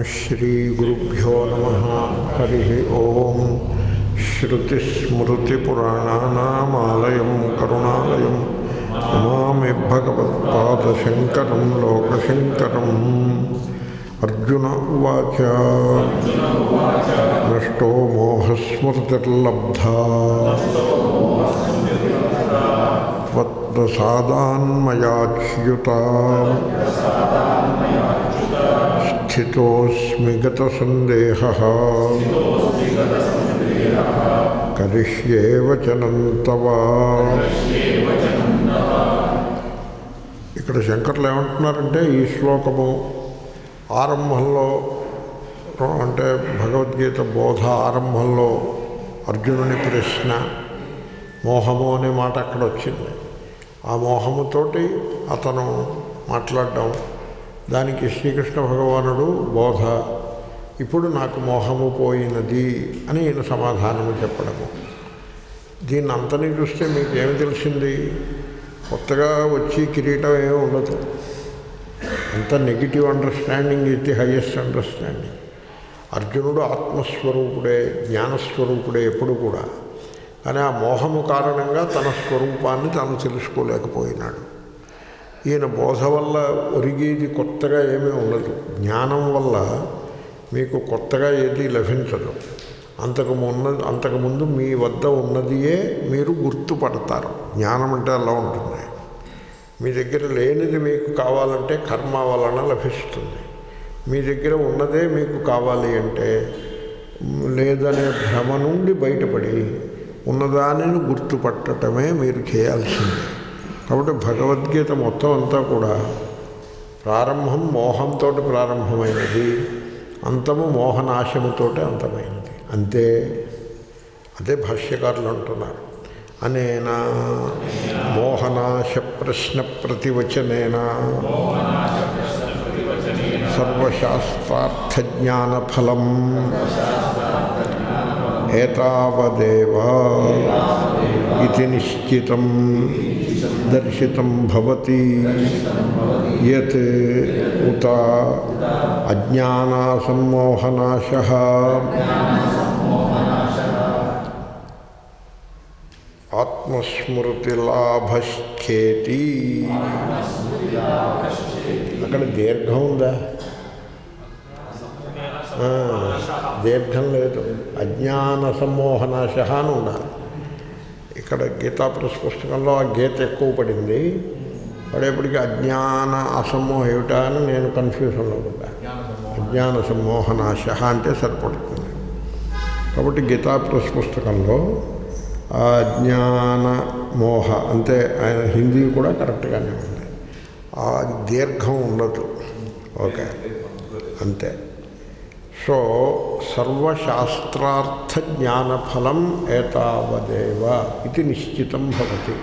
श्रीगुरुभ्यो नमः। हरिः ओम। श्रुतिस्मृतिपुराणानामालयं करुणालयं नमामि भगवत्पादशङ्करं लोकशङ्करम्। अर्जुन उवाच नष्टो मोहस्मृतिर्लब्धा त्वत्प्रसादान्मयाच्युता स्थितोऽस्मि गतसन्देहः करिष्ये वचनं तव। ఇక్కడ శంకర్లు ఏమంటున్నారంటే ఈ శ్లోకము ఆరంభంలో అంటే భగవద్గీత బోధ ఆరంభంలో అర్జునుని ప్రశ్న మోహము అనే మాట అక్కడ వచ్చింది. ఆ మోహముతోటి అతను మాట్లాడడం, దానికి శ్రీకృష్ణ భగవానుడు బోధ ఇప్పుడు నాకు మోహము పోయినది అని ఈయన సమాధానము చెప్పడము. దీన్ని అంతని చూస్తే మీకు ఏమి తెలిసింది? కొత్తగా వచ్చి కిరీటం ఏమి ఉండదు. అంత నెగిటివ్ అండర్స్టాండింగ్ ఇది హయ్యెస్ట్ అండర్స్టాండింగ్. అర్జునుడు ఆత్మస్వరూపుడే, జ్ఞానస్వరూపుడే ఎప్పుడు కూడా. కానీ ఆ మోహము కారణంగా తన స్వరూపాన్ని తాను తెలుసుకోలేకపోయినాడు. ఈయన బోధ వల్ల ఒరిగేది కొత్తగా ఏమీ ఉండదు. జ్ఞానం వల్ల మీకు కొత్తగా ఏది లభించదు. అంతకుముందు మీ వద్ద ఉన్నదియే మీరు గుర్తుపడతారు. జ్ఞానం అంటే అలా ఉంటుంది. మీ దగ్గర లేనిది మీకు కావాలంటే కర్మ వలన లభిస్తుంది. మీ దగ్గర ఉన్నదే మీకు కావాలి అంటే లేదనే భ్రమ నుండి బయటపడి ఉన్నదానిని గుర్తుపట్టడమే మీరు చేయాల్సింది. కాబట్టి భగవద్గీత మొత్తం అంతా కూడా ప్రారంభం మోహంతో ప్రారంభమైనది, అంతము మోహనాశముతో అంతమైనది. అంతే. అదే భాష్యకారులు అంటున్నారు. అనేనా మోహనాశ ప్రశ్న ప్రతివచనేన సర్వశాస్త్రార్థజ్ఞానఫలం ఏతావదేవ ఇది నిశ్చితం దర్శితం భవతి యత్ ఉత అజ్ఞానాసమ్మోహనాశః ఆత్మస్మృతిలాభశ్చేతి. అక్కడ దీర్ఘం ఉందా? దీర్ఘం లేదు. అజ్ఞాన సమ్మోహనాశ అని ఉండాలి. ఇక్కడ గీతా ప్రెస్ పుస్తకంలో ఆ గీత ఎక్కువ పడింది. పడేపటికి అజ్ఞాన అసమ్మోహ ఏమిటా అని నేను కన్ఫ్యూషన్లో పడ్డా. అజ్ఞాన సమ్మోహనాశ అంటే సరిపడుతుంది. కాబట్టి గీతా ప్రెస్ పుస్తకంలో ఆ అజ్ఞాన మోహ అంతే. ఆయన హిందీ కూడా కరెక్ట్గానే ఉంది. ఆ దీర్ఘం ఉండదు. ఓకే, అంతే. సో సర్వశాస్త్రార్థ జ్ఞానఫలం ఏతావదేవ ఇది నిశ్చితం భవతి.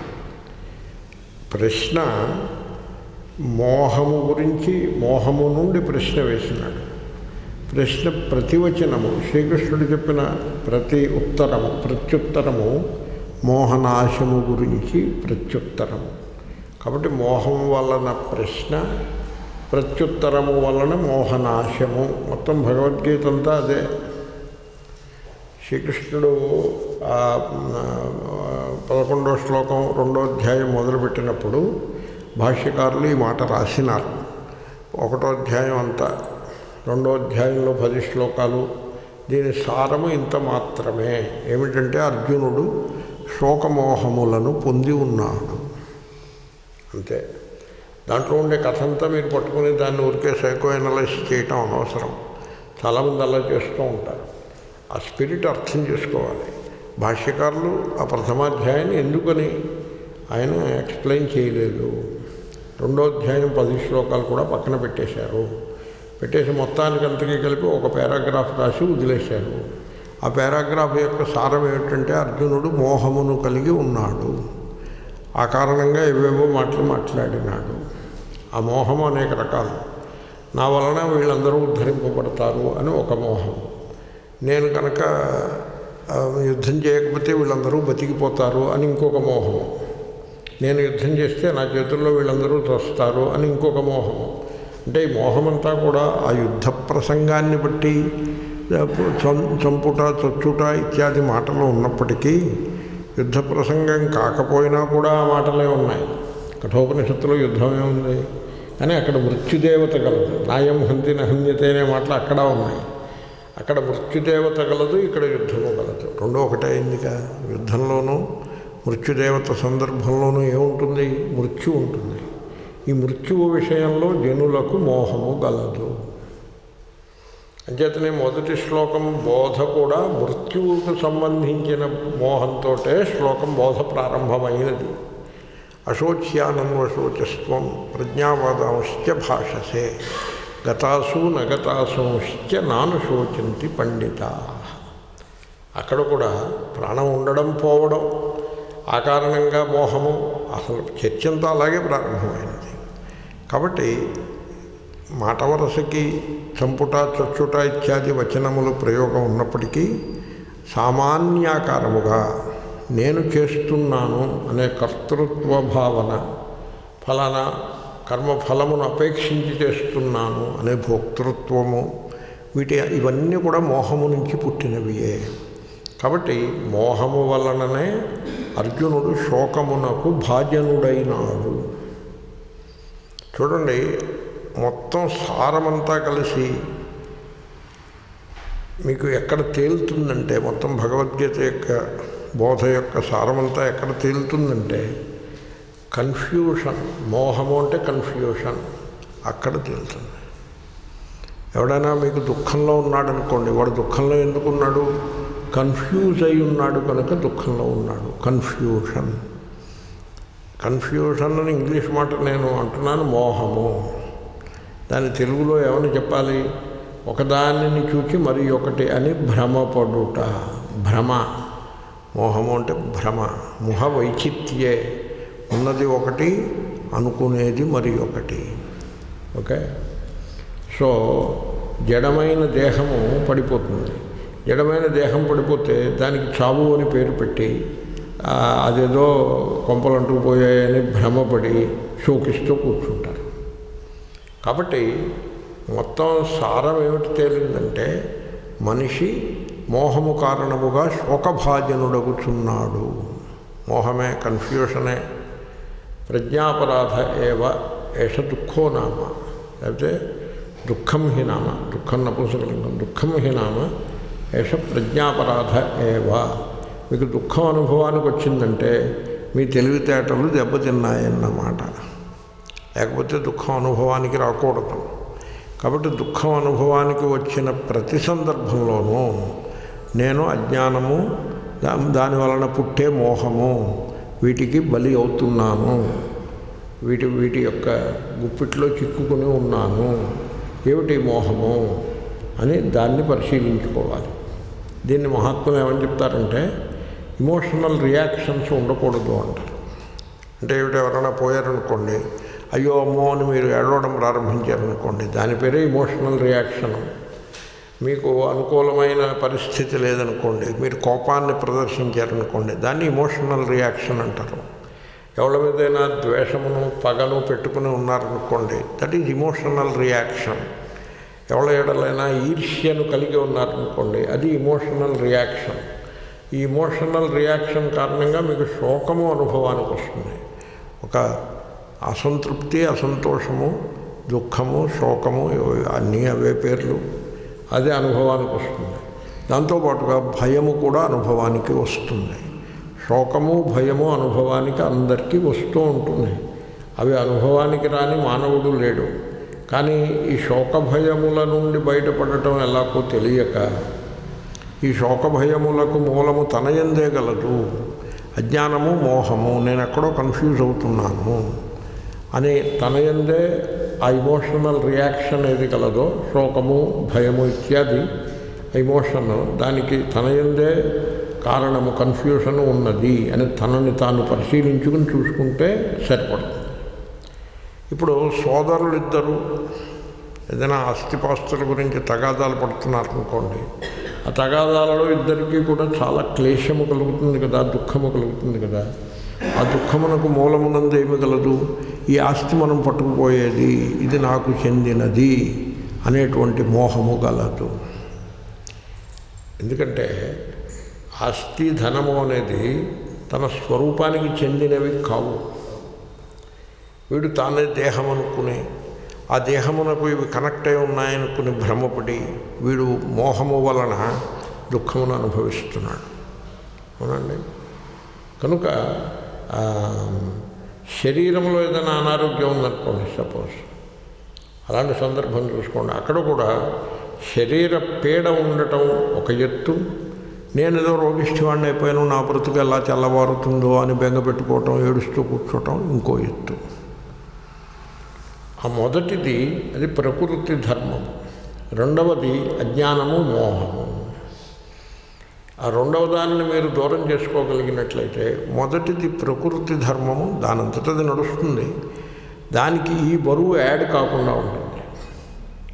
ప్రశ్న మోహము గురించి, మోహము నుండి ప్రశ్న వేసినాడు. ప్రశ్న ప్రతివచనము, శ్రీకృష్ణుడు చెప్పిన ప్రతి ఉత్తరము ప్రత్యుత్తరము మోహనాశము గురించి ప్రత్యుత్తరము. కాబట్టి మోహం వలన ప్రశ్న, ప్రత్యుత్తరము వలన మోహనాశము. మొత్తం భగవద్గీత అంతా అదే. శ్రీకృష్ణుడు 11వ శ్లోకం 2వ అధ్యాయం మొదలుపెట్టినప్పుడు భాష్యకారులు ఈ మాట రాసినారు. 1వ అధ్యాయం అంతా, 2వ అధ్యాయంలో 10 శ్లోకాలు. దీని సారము ఇంత మాత్రమే. ఏమిటంటే అర్జునుడు శోకమోహములను పొంది ఉన్నాడు, అంతే. దాంట్లో ఉండే కథ అంతా మీరు పట్టుకుని దాన్ని ఊరికే సైకో ఎనలైజ్ చేయటం అనవసరం. చాలామంది అలా చేస్తూ ఉంటారు. ఆ స్పిరిట్ అర్థం చేసుకోవాలి. భాష్యకారులు ఆ ప్రథమాధ్యాయాన్ని ఎందుకని ఆయన ఎక్స్ప్లెయిన్ చేయలేదు. 2వ అధ్యాయం 10 శ్లోకాలు కూడా పక్కన పెట్టేశారు. పెట్టేసి మొత్తానికి అంతకీ కలిపి ఒక పారాగ్రాఫ్ రాసి వదిలేశారు. ఆ పారాగ్రాఫ్ యొక్క సారం ఏమిటంటే అర్జునుడు మోహమును కలిగి ఉన్నాడు. ఆ కారణంగా ఏవేవో మాటలు మాట్లాడినాడు. ఆ మోహము అనేక రకాలు. నా వలన వీళ్ళందరూ ఉద్ధరింపబడతారు అని ఒక మోహం. నేను కనుక యుద్ధం చేయకపోతే వీళ్ళందరూ బతికిపోతారు అని ఇంకొక మోహము. నేను యుద్ధం చేస్తే నా చేతుల్లో వీళ్ళందరూ తోస్తారు అని ఇంకొక మోహము. అంటే ఈ మోహమంతా కూడా ఆ యుద్ధ ప్రసంగాన్ని బట్టి చంపుట చొచ్చుట ఇత్యాది మాటలు ఉన్నప్పటికీ యుద్ధ ప్రసంగం కాకపోయినా కూడా ఆ మాటలే ఉన్నాయి. కఠోపనిషత్తులో యుద్ధమే ఉంది, కానీ అక్కడ మృత్యుదేవత కలదు. నాయం హంతి నహన్యతే అనే మాటలు అక్కడ ఉన్నాయి. అక్కడ మృత్యుదేవత కలదు, ఇక్కడ యుద్ధము కలదు. రెండో ఒకటే అయిందిగా. యుద్ధంలోనూ మృత్యుదేవత సందర్భంలోనూ ఏముంటుంది? మృత్యు ఉంటుంది. ఈ మృత్యువు విషయంలో జనులకు మోహము గలదు. అంచేతనే మొదటి శ్లోకం బోధ కూడా మృత్యువుకు సంబంధించిన మోహంతో శ్లోకం బోధ ప్రారంభమైనది. అశోచ్యానన్వశోచస్వం ప్రజ్ఞావాదాంశ్చ భాషసే గతాసు నగతాసంశ్చ నానుశోచంతి పండితా. అక్కడ కూడా ప్రాణం ఉండడం పోవడం, ఆ కారణంగా మోహము, అసలు చర్చంతా అలాగే ప్రారంభమైనది. కాబట్టి మాట వరసకి చంపుట చొచ్చుట ఇత్యాది వచనములు ప్రయోగం ఉన్నప్పటికీ సామాన్యాకారముగా నేను చేస్తున్నాను అనే కర్తృత్వ భావన, ఫలానా కర్మఫలమును అపేక్షించి చేస్తున్నాను అనే భోక్తృత్వము, ఇవన్నీ కూడా మోహము నుంచి పుట్టినవియే. కాబట్టి మోహము వలననే అర్జునుడు శోకమునకు భాజనుడైనాడు. చూడండి, మొత్తం సారమంతా కలిసి మీకు ఎక్కడ తేలుతుందంటే, మొత్తం భగవద్గీత యొక్క బోధ యొక్క సారమంతా ఎక్కడ తేలుతుందంటే కన్ఫ్యూషన్. మోహము అంటే కన్ఫ్యూషన్, అక్కడ తేలుతుంది. ఎవడైనా మీకు దుఃఖంలో ఉన్నాడనుకోండి, వాడు దుఃఖంలో ఎందుకున్నాడు? కన్ఫ్యూజ్ అయి ఉన్నాడు కనుక దుఃఖంలో ఉన్నాడు. కన్ఫ్యూషన్. కన్ఫ్యూషన్ అని ఇంగ్లీష్ మాట నేను అంటున్నాను, మోహము. దాని తెలుగులో ఏమని చెప్పాలి? ఒకదానిని చూచి మరి ఒకటి అని భ్రమపడుట. భ్రమ. మోహము అంటే భ్రమ. ముహ వైచిత్యే. ఉన్నది ఒకటి, అనుకునేది మరి ఒకటి. ఓకే. సో జడమైన దేహము పడిపోతుంది. జడమైన దేహం పడిపోతే దానికి చావు అని పేరు పెట్టి అదేదో కొంపలు అంటుకుపోయాయని భ్రమపడి శోకిస్తూ కూర్చుంటారు. కాబట్టి మొత్తం సారం ఏమిటి తేలిందంటే మనిషి మోహము కారణముగా శోకభాజనుడగుచున్నాడు. మోహమే, కన్ఫ్యూషనే. ప్రజ్ఞాపరాధ ఏవ ఏష దుఃఖో నామ. లేకపోతే దుఃఖం హి నామ. దుఃఖం నపుంసకలింగం. దుఃఖం హి నామ ఏష ప్రజ్ఞాపరాధ ఏవ. మీకు దుఃఖం అనుభవానికి వచ్చిందంటే మీ తెలివితేటలు దెబ్బతిన్నాయన్నమాట. లేకపోతే దుఃఖం అనుభవానికి రాకూడదు. కాబట్టి దుఃఖం అనుభవానికి వచ్చిన ప్రతి సందర్భంలోనూ నేను అజ్ఞానము, దాని వలన పుట్టే మోహము, వీటికి బలి అవుతున్నాను, వీటి యొక్క గుప్పిట్లో చిక్కుకుని ఉన్నాను. ఏమిటి మోహము అని దాన్ని పరిశీలించుకోవాలి. దీన్ని మహాత్ములు ఏమని చెప్తారంటే ఇమోషనల్ రియాక్షన్స్ ఉండకూడదు అంటారు. అంటే ఏమిటి? ఎవరైనా పోయారనుకోండి, అయ్యో అమ్మో అని మీరు ఏడవడం ప్రారంభించారనుకోండి, దాని పేరే ఇమోషనల్ రియాక్షను. మీకు అనుకూలమైన పరిస్థితి లేదనుకోండి, మీరు కోపాన్ని ప్రదర్శించారనుకోండి, దాన్ని ఇమోషనల్ రియాక్షన్ అంటారు. ఎవరి మీదైనా ద్వేషమును పగను పెట్టుకుని ఉన్నారనుకోండి, దట్ ఈజ్ ఇమోషనల్ రియాక్షన్. ఎవరి ఎడలైనా ఈర్ష్యను కలిగి ఉన్నారనుకోండి, అది ఇమోషనల్ రియాక్షన్. ఈ ఇమోషనల్ రియాక్షన్ కారణంగా మీకు శోకము అనుభవానికి వస్తుంది. ఒక అసంతృప్తి, అసంతోషము, దుఃఖము, శోకము అన్నీ అవే పేర్లు. అదే అనుభవానికి వస్తుంది. దాంతోపాటుగా భయము కూడా అనుభవానికి వస్తుంది. శోకము, భయము అనుభవానికి అందరికీ వస్తూ ఉంటుంది. అవి అనుభవానికి రాని మానవుడు లేడు. కానీ ఈ శోకభయముల నుండి బయటపడటం ఎలాగో తెలియక ఈ శోకభయములకు మూలము తనయందే గలదు. అజ్ఞానము, మోహము, నేను ఎక్కడో కన్ఫ్యూజ్ అవుతున్నాను అని తనయందే ఆ ఇమోషనల్ రియాక్షన్ ఏది కలదో, శోకము, భయము ఇత్యాది ఎమోషన్, దానికి తనయందే కారణము కన్ఫ్యూషన్ ఉన్నది అని తనని తాను పరిశీలించుకుని చూసుకుంటే సరిపడుతుంది. ఇప్పుడు సోదరులిద్దరూ ఏదైనా ఆస్తిపాస్తుల గురించి తగాదాలు పడుతున్నారనుకోండి, ఆ తగాదాలలో ఇద్దరికీ కూడా చాలా క్లేశము కలుగుతుంది కదా, దుఃఖము కలుగుతుంది కదా. ఆ దుఃఖమునకు మూలమునందు ఏమి గలదు? ఈ ఆస్తి మనం పట్టుకుపోయేది, ఇది నాకు చెందినది అనేటువంటి మోహము గలదు. ఎందుకంటే ఆస్తి ధనము అనేది తన స్వరూపానికి చెందినవి కావు. వీడు తానే దేహం అనుకుని ఆ దేహమునకు ఇవి కనెక్ట్ అయి ఉన్నాయనుకుని భ్రమపడి వీడు మోహము వలన దుఃఖమును అనుభవిస్తున్నాడు. అవునండి. కనుక శరీరంలో ఏదైనా అనారోగ్యం ఉందనుకోండి, సపోజ్ అలాంటి సందర్భం చూసుకోండి, అక్కడ కూడా శరీర పీడ ఉండటం ఒక ఎత్తు, నేను ఏదో రోగిష్టివాడిని అయిపోయాను, నా బ్రతుకు ఎలా తెల్లవారుతుందో అని బెంగ పెట్టుకోవటం, ఏడుస్తూ కూర్చోవటం ఇంకో ఎత్తు. ఆ మొదటిది అది ప్రకృతి ధర్మము, రెండవది అజ్ఞానము, మోహము. ఆ రెండవ దానిని మీరు దూరం చేసుకోగలిగినట్లయితే మొదటిది ప్రకృతి ధర్మము, దానంతటది నడుస్తుంది, దానికి ఈ బరువు యాడ్ కాకుండా ఉంటుంది.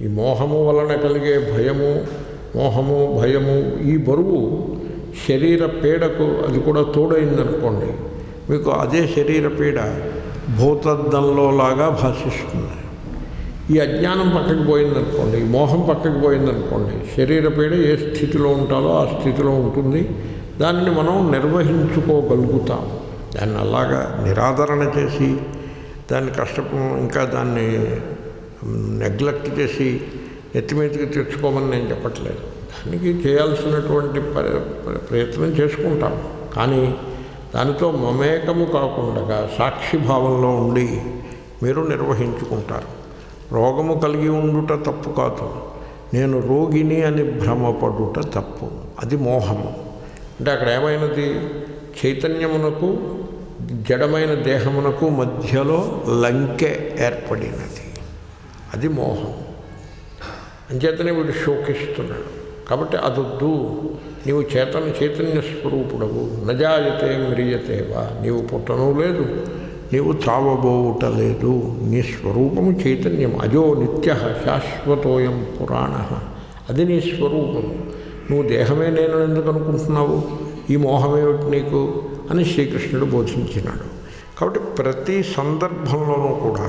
ఈ మోహము వలన కలిగే భయము, మోహము భయము, ఈ బరువు శరీర పీడకు అది కూడా తోడైందనుకోండి, మీకు అదే శరీర పీడ భూతద్దంలో లాగా భాషిస్తుంది. ఈ అజ్ఞానం పక్కకి పోయిందనుకోండి, ఈ మోహం పక్కకి పోయిందనుకోండి, శరీర పీడ ఏ స్థితిలో ఉంటాలో ఆ స్థితిలో ఉంటుంది. దానిని మనం నిర్వహించుకోగలుగుతాము. దాన్ని అలాగా నిరాదరణ చేసి దాన్ని ఇంకా దాన్ని నెగ్లెక్ట్ చేసి నెత్తిమీదకి తెచ్చుకోమని నేను చెప్పట్లేదు. దానికి చేయాల్సినటువంటి ప్రయత్నం చేసుకుంటాం. కానీ దానితో మమేకము కాకుండా సాక్షిభావంలో ఉండి మీరు నిర్వహించుకుంటారు. రోగము కలిగి ఉండుట తప్పు కాదు, నేను రోగిని అని భ్రమపడుట తప్పు. అది మోహము. అంటే అక్కడ ఏమైనది, చైతన్యమునకు జడమైన దేహమునకు మధ్యలో లంకె ఏర్పడినది, అది మోహం. అంచేతనే వీడు శోకిస్తున్నాడు. కాబట్టి అదొద్దు, నీవు చైతన్య స్వరూపుడవు, నజాయతే మ్రియతేవా, నీవు పుట్టను లేదు, నీవు చావబోవుట లేదు, నీ స్వరూపము చైతన్యం, అజో నిత్య శాశ్వతోయం పురాణ, అది నీ స్వరూపము. నువ్వు దేహమే నేను ఎందుకు అనుకుంటున్నావు, ఈ మోహమేమిటి నీకు అని శ్రీకృష్ణుడు బోధించినాడు. కాబట్టి ప్రతి సందర్భంలోనూ కూడా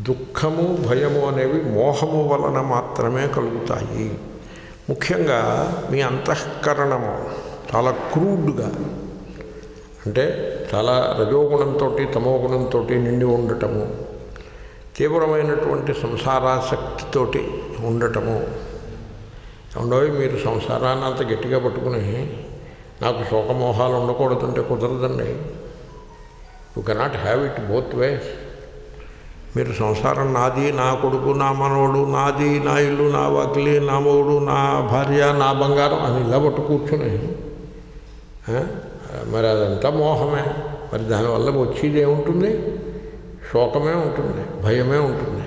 దుఃఖము భయము అనేవి మోహము వలన మాత్రమే కలుగుతాయి. ముఖ్యంగా మీ అంతఃకరణము చాలా క్రూడ్గా, అంటే చాలా రజోగుణంతో తమోగుణంతో నిండి ఉండటము, తీవ్రమైనటువంటి సంసారాసక్తితోటి ఉండటము. ఉండవు మీరు సంసారాన్ని అంత గట్టిగా పట్టుకుని నాకు శోకమోహాలు ఉండకూడదంటే కుదరదండి. You cannot have it both ways. మీరు సంసారం నాది, నా కొడుకు, నా మనవడు, నాది, నా ఇల్లు, నా వాకిలి, నా మొగుడు, నా భార్య, నా బంగారం అని ఇలా పట్టు కూర్చుని మరి అదంతా మోహమే. మరి దానివల్ల వచ్చేది ఏముంటుంది, శోకమే ఉంటుంది, భయమే ఉంటుంది.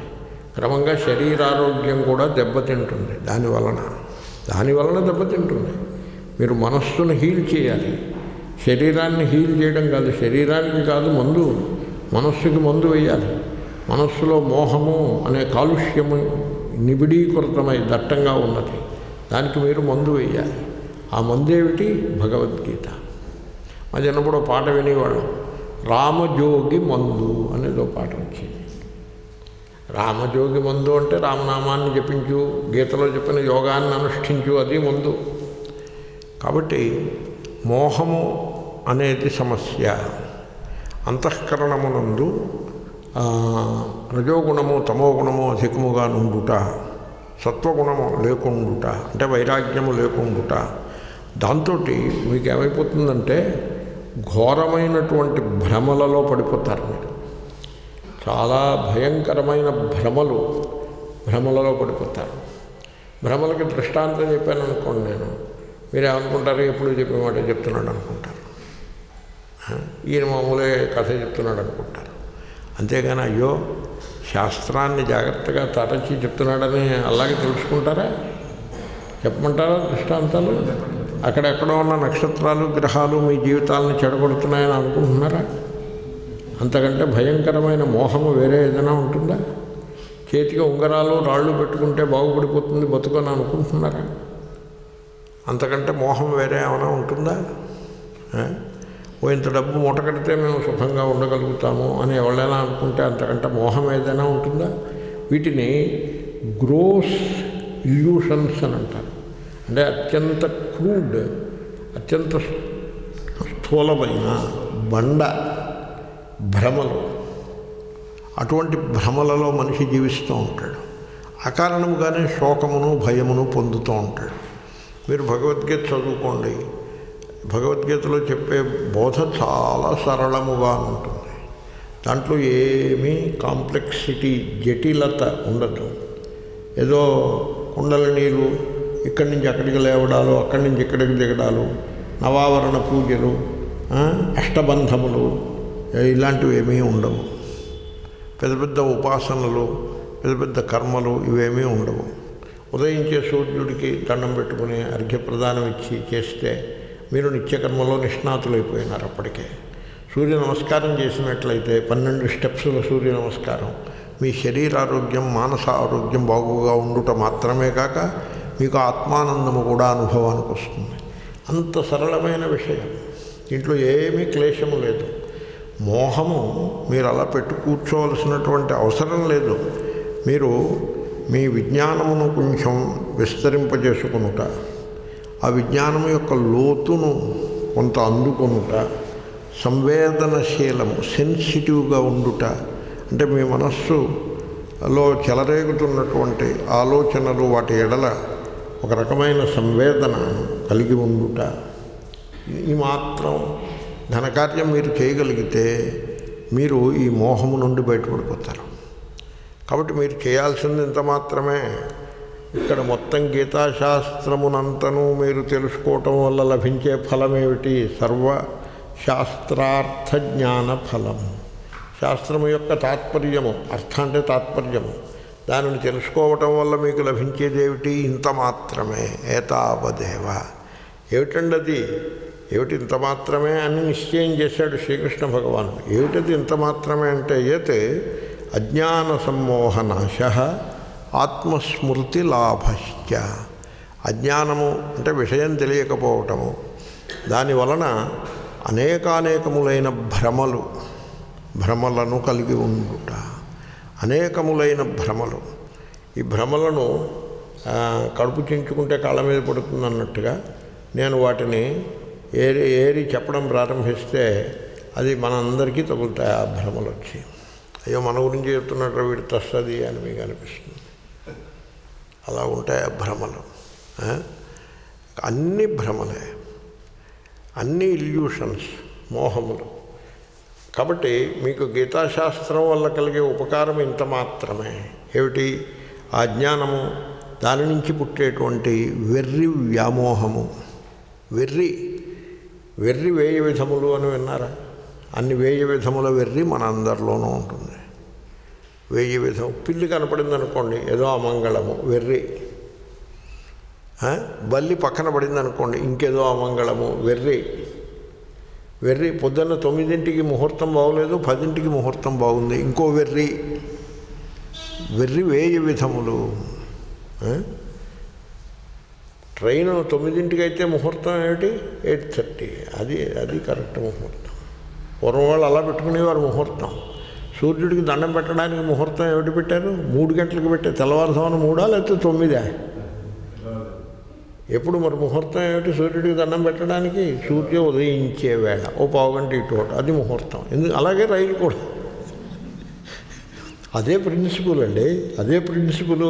క్రమంగా శరీరారోగ్యం కూడా దెబ్బతింటుంది. దానివలన దెబ్బతింటుంది. మీరు మనస్సును హీల్ చేయాలి, శరీరాన్ని హీల్ చేయడం కాదు. శరీరానికి కాదు మందు, మనస్సుకి మందు వేయాలి. మనస్సులో మోహము అనే కాలుష్యము నిబిడీకృతమై దట్టంగా ఉన్నది, దానికి మీరు మందు వేయాలి. ఆ మందు ఏమిటి, భగవద్గీత. మా చిన్నప్పుడు పాట వినేవాళ్ళం, రామజోగి మందు అనేదో పాట వచ్చింది. రామజోగి మందు అంటే రామనామాన్ని జపించు, గీతలో చెప్పిన యోగాన్ని అనుష్ఠించు, అది మందు. కాబట్టి మోహము అనేది సమస్య. అంతఃకరణమునందు రజోగుణము తమోగుణము అధికముగా నుండుట, సత్వగుణము లేకుండుట, అంటే వైరాగ్యము లేకుండుట. దాంతో మీకు ఏమైపోతుందంటే ఘోరమైనటువంటి భ్రమలలో పడిపోతారు మీరు. చాలా భయంకరమైన భ్రమలలో పడిపోతారు. భ్రమలకి దృష్టాంతం చెప్పాను అనుకోండి, నేను మీరు ఏమనుకుంటారు, ఎప్పుడు చెప్పే మాట చెప్తున్నాడు అనుకుంటారు, ఈయన మామూలే కథ చెప్తున్నాడు అనుకుంటారు. అంతేగాని అయ్యో శాస్త్రాన్ని జాగ్రత్తగా తరచి చెప్తున్నాడని అలాగే తెలుసుకుంటారా? చెప్పమంటారా దృష్టాంతాలు? అక్కడెక్కడో ఉన్న నక్షత్రాలు గ్రహాలు మీ జీవితాలను చెడగొడుతున్నాయని అనుకుంటున్నారా? అంతకంటే భయంకరమైన మోహము వేరే ఏదైనా ఉంటుందా? చేతికి ఉంగరాలు రాళ్ళు పెట్టుకుంటే బాగుపడిపోతుంది బతుకొని అనుకుంటున్నారా? అంతకంటే మోహం వేరే ఏమైనా ఉంటుందా? ఇంత డబ్బు మూట కడితే మేము సుఖంగా ఉండగలుగుతాము అని ఎవరైనా అనుకుంటే అంతకంటే మోహం ఏదైనా ఉంటుందా? వీటిని గ్రోస్ ఇల్యూషన్స్ అని అంటారు. అంటే అత్యంత క్రూడ్, అత్యంత స్థూలమైన బండ భ్రమలు. అటువంటి భ్రమలలో మనిషి జీవిస్తూ ఉంటాడు. అకారణముగానే శోకమును భయమును పొందుతూ ఉంటాడు. మీరు భగవద్గీత చదువుకోండి. భగవద్గీతలో చెప్పే బోధ చాలా సరళముగా ఉంటుంది. దాంట్లో ఏమీ కాంప్లెక్సిటీ, జటిలత ఉండదు. ఏదో కుండల నీళ్ళు ఇక్కడి నుంచి అక్కడికి లేవడాలు, అక్కడి నుంచి ఇక్కడికి దిగడాలు, నవావరణ పూజలు, అష్టబంధములు ఇలాంటివి ఏమీ ఉండవు. పెద్ద పెద్ద ఉపాసనలు, పెద్ద పెద్ద కర్మలు ఇవేమీ ఉండవు. ఉదయించే సూర్యుడికి దండం పెట్టుకుని అర్ఘ్యప్రదానం ఇచ్చి చేస్తే మీరు నిత్యకర్మలో నిష్ణాతులైపోయినారు. అప్పటికే సూర్య నమస్కారం చేసినట్లయితే 12 స్టెప్సుల సూర్య నమస్కారం మీ శరీరారోగ్యం, మానస ఆరోగ్యం బాగుగా ఉండుట మాత్రమే కాక మీకు ఆత్మానందము కూడా అనుభవానికి వస్తుంది. అంత సరళమైన విషయం. దీంట్లో ఏమీ క్లేశము లేదు. మోహము మీరు అలా పెట్టు కూర్చోవలసినటువంటి అవసరం లేదు. మీరు మీ విజ్ఞానమును కొంచెం విస్తరింపజేసుకొనుట, ఆ విజ్ఞానము యొక్క లోతును కొంత అందుకొనుట, సంవేదనశీలము సెన్సిటివ్గా ఉండుట, అంటే మీ మనస్సులో చెలరేగుతున్నటువంటి ఆలోచనలు వాటి ఎడల ఒక రకమైన సంవేదన కలిగి ఉండుట, ఈ మాత్రం ఘనకార్యం మీరు చేయగలిగితే మీరు ఈ మోహము నుండి బయటపడిపోతారు. కాబట్టి మీరు చేయాల్సింది ఇంత మాత్రమే. ఇక్కడ మొత్తం గీతాశాస్త్రమునంతను మీరు తెలుసుకోవటం వల్ల లభించే ఫలం ఏమిటి? సర్వశాస్త్రార్థ జ్ఞాన ఫలం. శాస్త్రము యొక్క తాత్పర్యము, అర్థ అంటే తాత్పర్యము, దానిని తెలుసుకోవటం వల్ల మీకు లభించేది ఏమిటి? ఇంత మాత్రమే. ఏతావదేవ. ఏమిటండి అది? ఏమిటి ఇంత మాత్రమే అని నిశ్చయం చేశాడు శ్రీకృష్ణ భగవాను. ఏమిటది ఇంత మాత్రమే అంటే ఏతే అజ్ఞాన సమ్మోహనాశ ఆత్మస్మృతి లాభశ్చ. అజ్ఞానము అంటే విషయం తెలియకపోవటము, దానివలన అనేకానేకములైన భ్రమలను కలిగి ఉండుట. అనేకములైన భ్రమలు. ఈ భ్రమలను కడుపు చించుకుంటే కాళ్ళ మీద పడుతుంది అన్నట్టుగా నేను వాటిని ఏరి చెప్పడం ప్రారంభిస్తే అది మనందరికీ తగులుతాయి. ఆ భ్రమలు వచ్చి అయ్యో మన గురించి చెప్తున్నట్టు వీడు తస్తది అని మీకు అనిపిస్తుంది. అలా ఉంటాయి ఆ భ్రమలు. అన్ని భ్రమలే, అన్ని ఇల్యూషన్స్, మోహములు. కాబట్టి మీకు గీతాశాస్త్రం వల్ల కలిగే ఉపకారం ఇంత మాత్రమే. ఏమిటి? ఆ జ్ఞానము, దాని నుంచి పుట్టేటువంటి వెర్రి వ్యామోహము. వెర్రి 1000 విధములు అని విన్నారా? అన్ని 1000 విధముల వెర్రి మన అందరిలోనూ ఉంటుంది. 1000 విధం. పిల్లి కనపడింది అనుకోండి, ఏదో అమంగళము, వెర్రి. బల్లి పక్కన పడింది అనుకోండి, ఇంకేదో అమంగళము, వెర్రి. పొద్దున్న 9ంటికి ముహూర్తం బాగోలేదు, 10ంటికి ముహూర్తం బాగుంది, ఇంకో వెర్రి. 1000 విధములు. ట్రైను 9ంటికి అయితే ముహూర్తం ఏమిటి? 8:30. అది కరెక్ట్ ముహూర్తం. పూర్వం వాళ్ళు అలా పెట్టుకునేవారు ముహూర్తం. సూర్యుడికి దండం పెట్టడానికి ముహూర్తం ఏమిటి పెట్టారు? 3 గంటలకు పెట్టే. తెల్లవారుజామున 3 లేకపోతే 9? ఎప్పుడు మరి ముహూర్తం ఏమిటి సూర్యుడికి దండం పెట్టడానికి? సూర్య ఉదయించే వేళ, ఓ పావుగంట ఇటు, అది ముహూర్తం. ఎందుకు? అలాగే రైలు కూడా అదే ప్రిన్సిపుల్ అండి, అదే ప్రిన్సిపులు.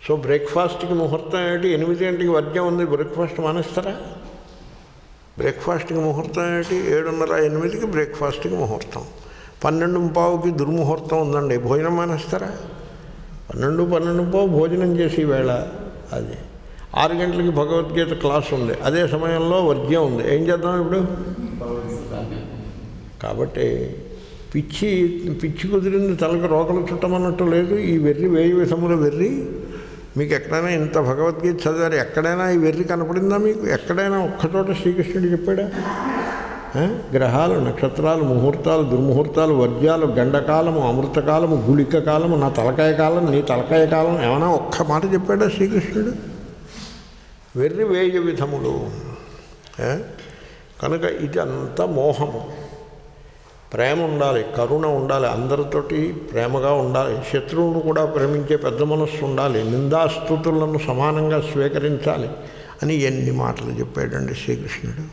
సో బ్రేక్ఫాస్ట్కి ముహూర్తం ఏమిటి? 8 గంటకి వర్జ్యం ఉంది, బ్రేక్ఫాస్ట్ మానేస్తారా? బ్రేక్ఫాస్ట్కి ముహూర్తం ఏమిటి? 7:30, 8కి బ్రేక్ఫాస్ట్కి ముహూర్తం. 12:15కి దుర్ముహూర్తం ఉందండి, భోజనం మానేస్తారా? 12:15 భోజనం చేసి వేళ అది. 6 గంటలకి భగవద్గీత క్లాస్ ఉంది, అదే సమయంలో వర్జ్యం ఉంది. ఏం చేద్దాం ఇప్పుడు? కాబట్టి పిచ్చి కుదిరింది తలకు రోకలు చుట్టమన్నట్టు లేదు. ఈ వెర్రి 1000 విధముల వెర్రి మీకు ఎక్కడైనా ఇంత భగవద్గీత చదివారు, ఎక్కడైనా ఈ వెర్రి కనపడిందా మీకు? ఎక్కడైనా ఒక్కచోట శ్రీకృష్ణుడు చెప్పాడా? గ్రహాలు, నక్షత్రాలు, ముహూర్తాలు, దుర్ముహూర్తాలు, వర్జ్యాలు, గండకాలము, అమృతకాలము, గుళిక కాలము, నా తలకాయ కాలం, నీ తలకాయ కాలం, ఏమైనా ఒక్క మాట చెప్పాడా శ్రీకృష్ణుడు? వెర్రి 1000 విధములు. కనుక ఇది అంతా మోహము. ప్రేమ ఉండాలి, కరుణ ఉండాలి, అందరితోటి ప్రేమగా ఉండాలి, శత్రువును కూడా ప్రేమించే పెద్ద మనస్సు ఉండాలి, నిందాస్తుతులను సమానంగా స్వీకరించాలి అని ఎన్ని మాటలు చెప్పాడండి శ్రీకృష్ణుడు.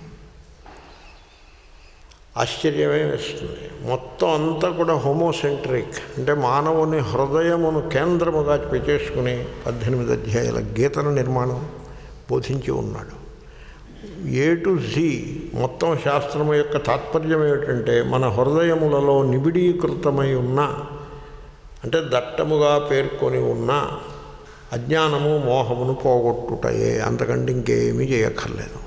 ఆశ్చర్యమే వేస్తుంది. మొత్తం అంతా కూడా హోమోసెంట్రిక్, అంటే మానవుని హృదయమును కేంద్రముగా చేసుకుని 18 అధ్యాయాల గీతను నిర్మాణం బోధించి ఉన్నాడు. ఏ టు జీ మొత్తం శాస్త్రము యొక్క తాత్పర్యం ఏమిటంటే మన హృదయములలో నిబిడీకృతమై ఉన్న, అంటే దట్టముగా పేర్కొని ఉన్న అజ్ఞానము మోహమును పోగొట్టుటయే, అంతకంటే ఇంకేమీ చేయక్కర్లేదు.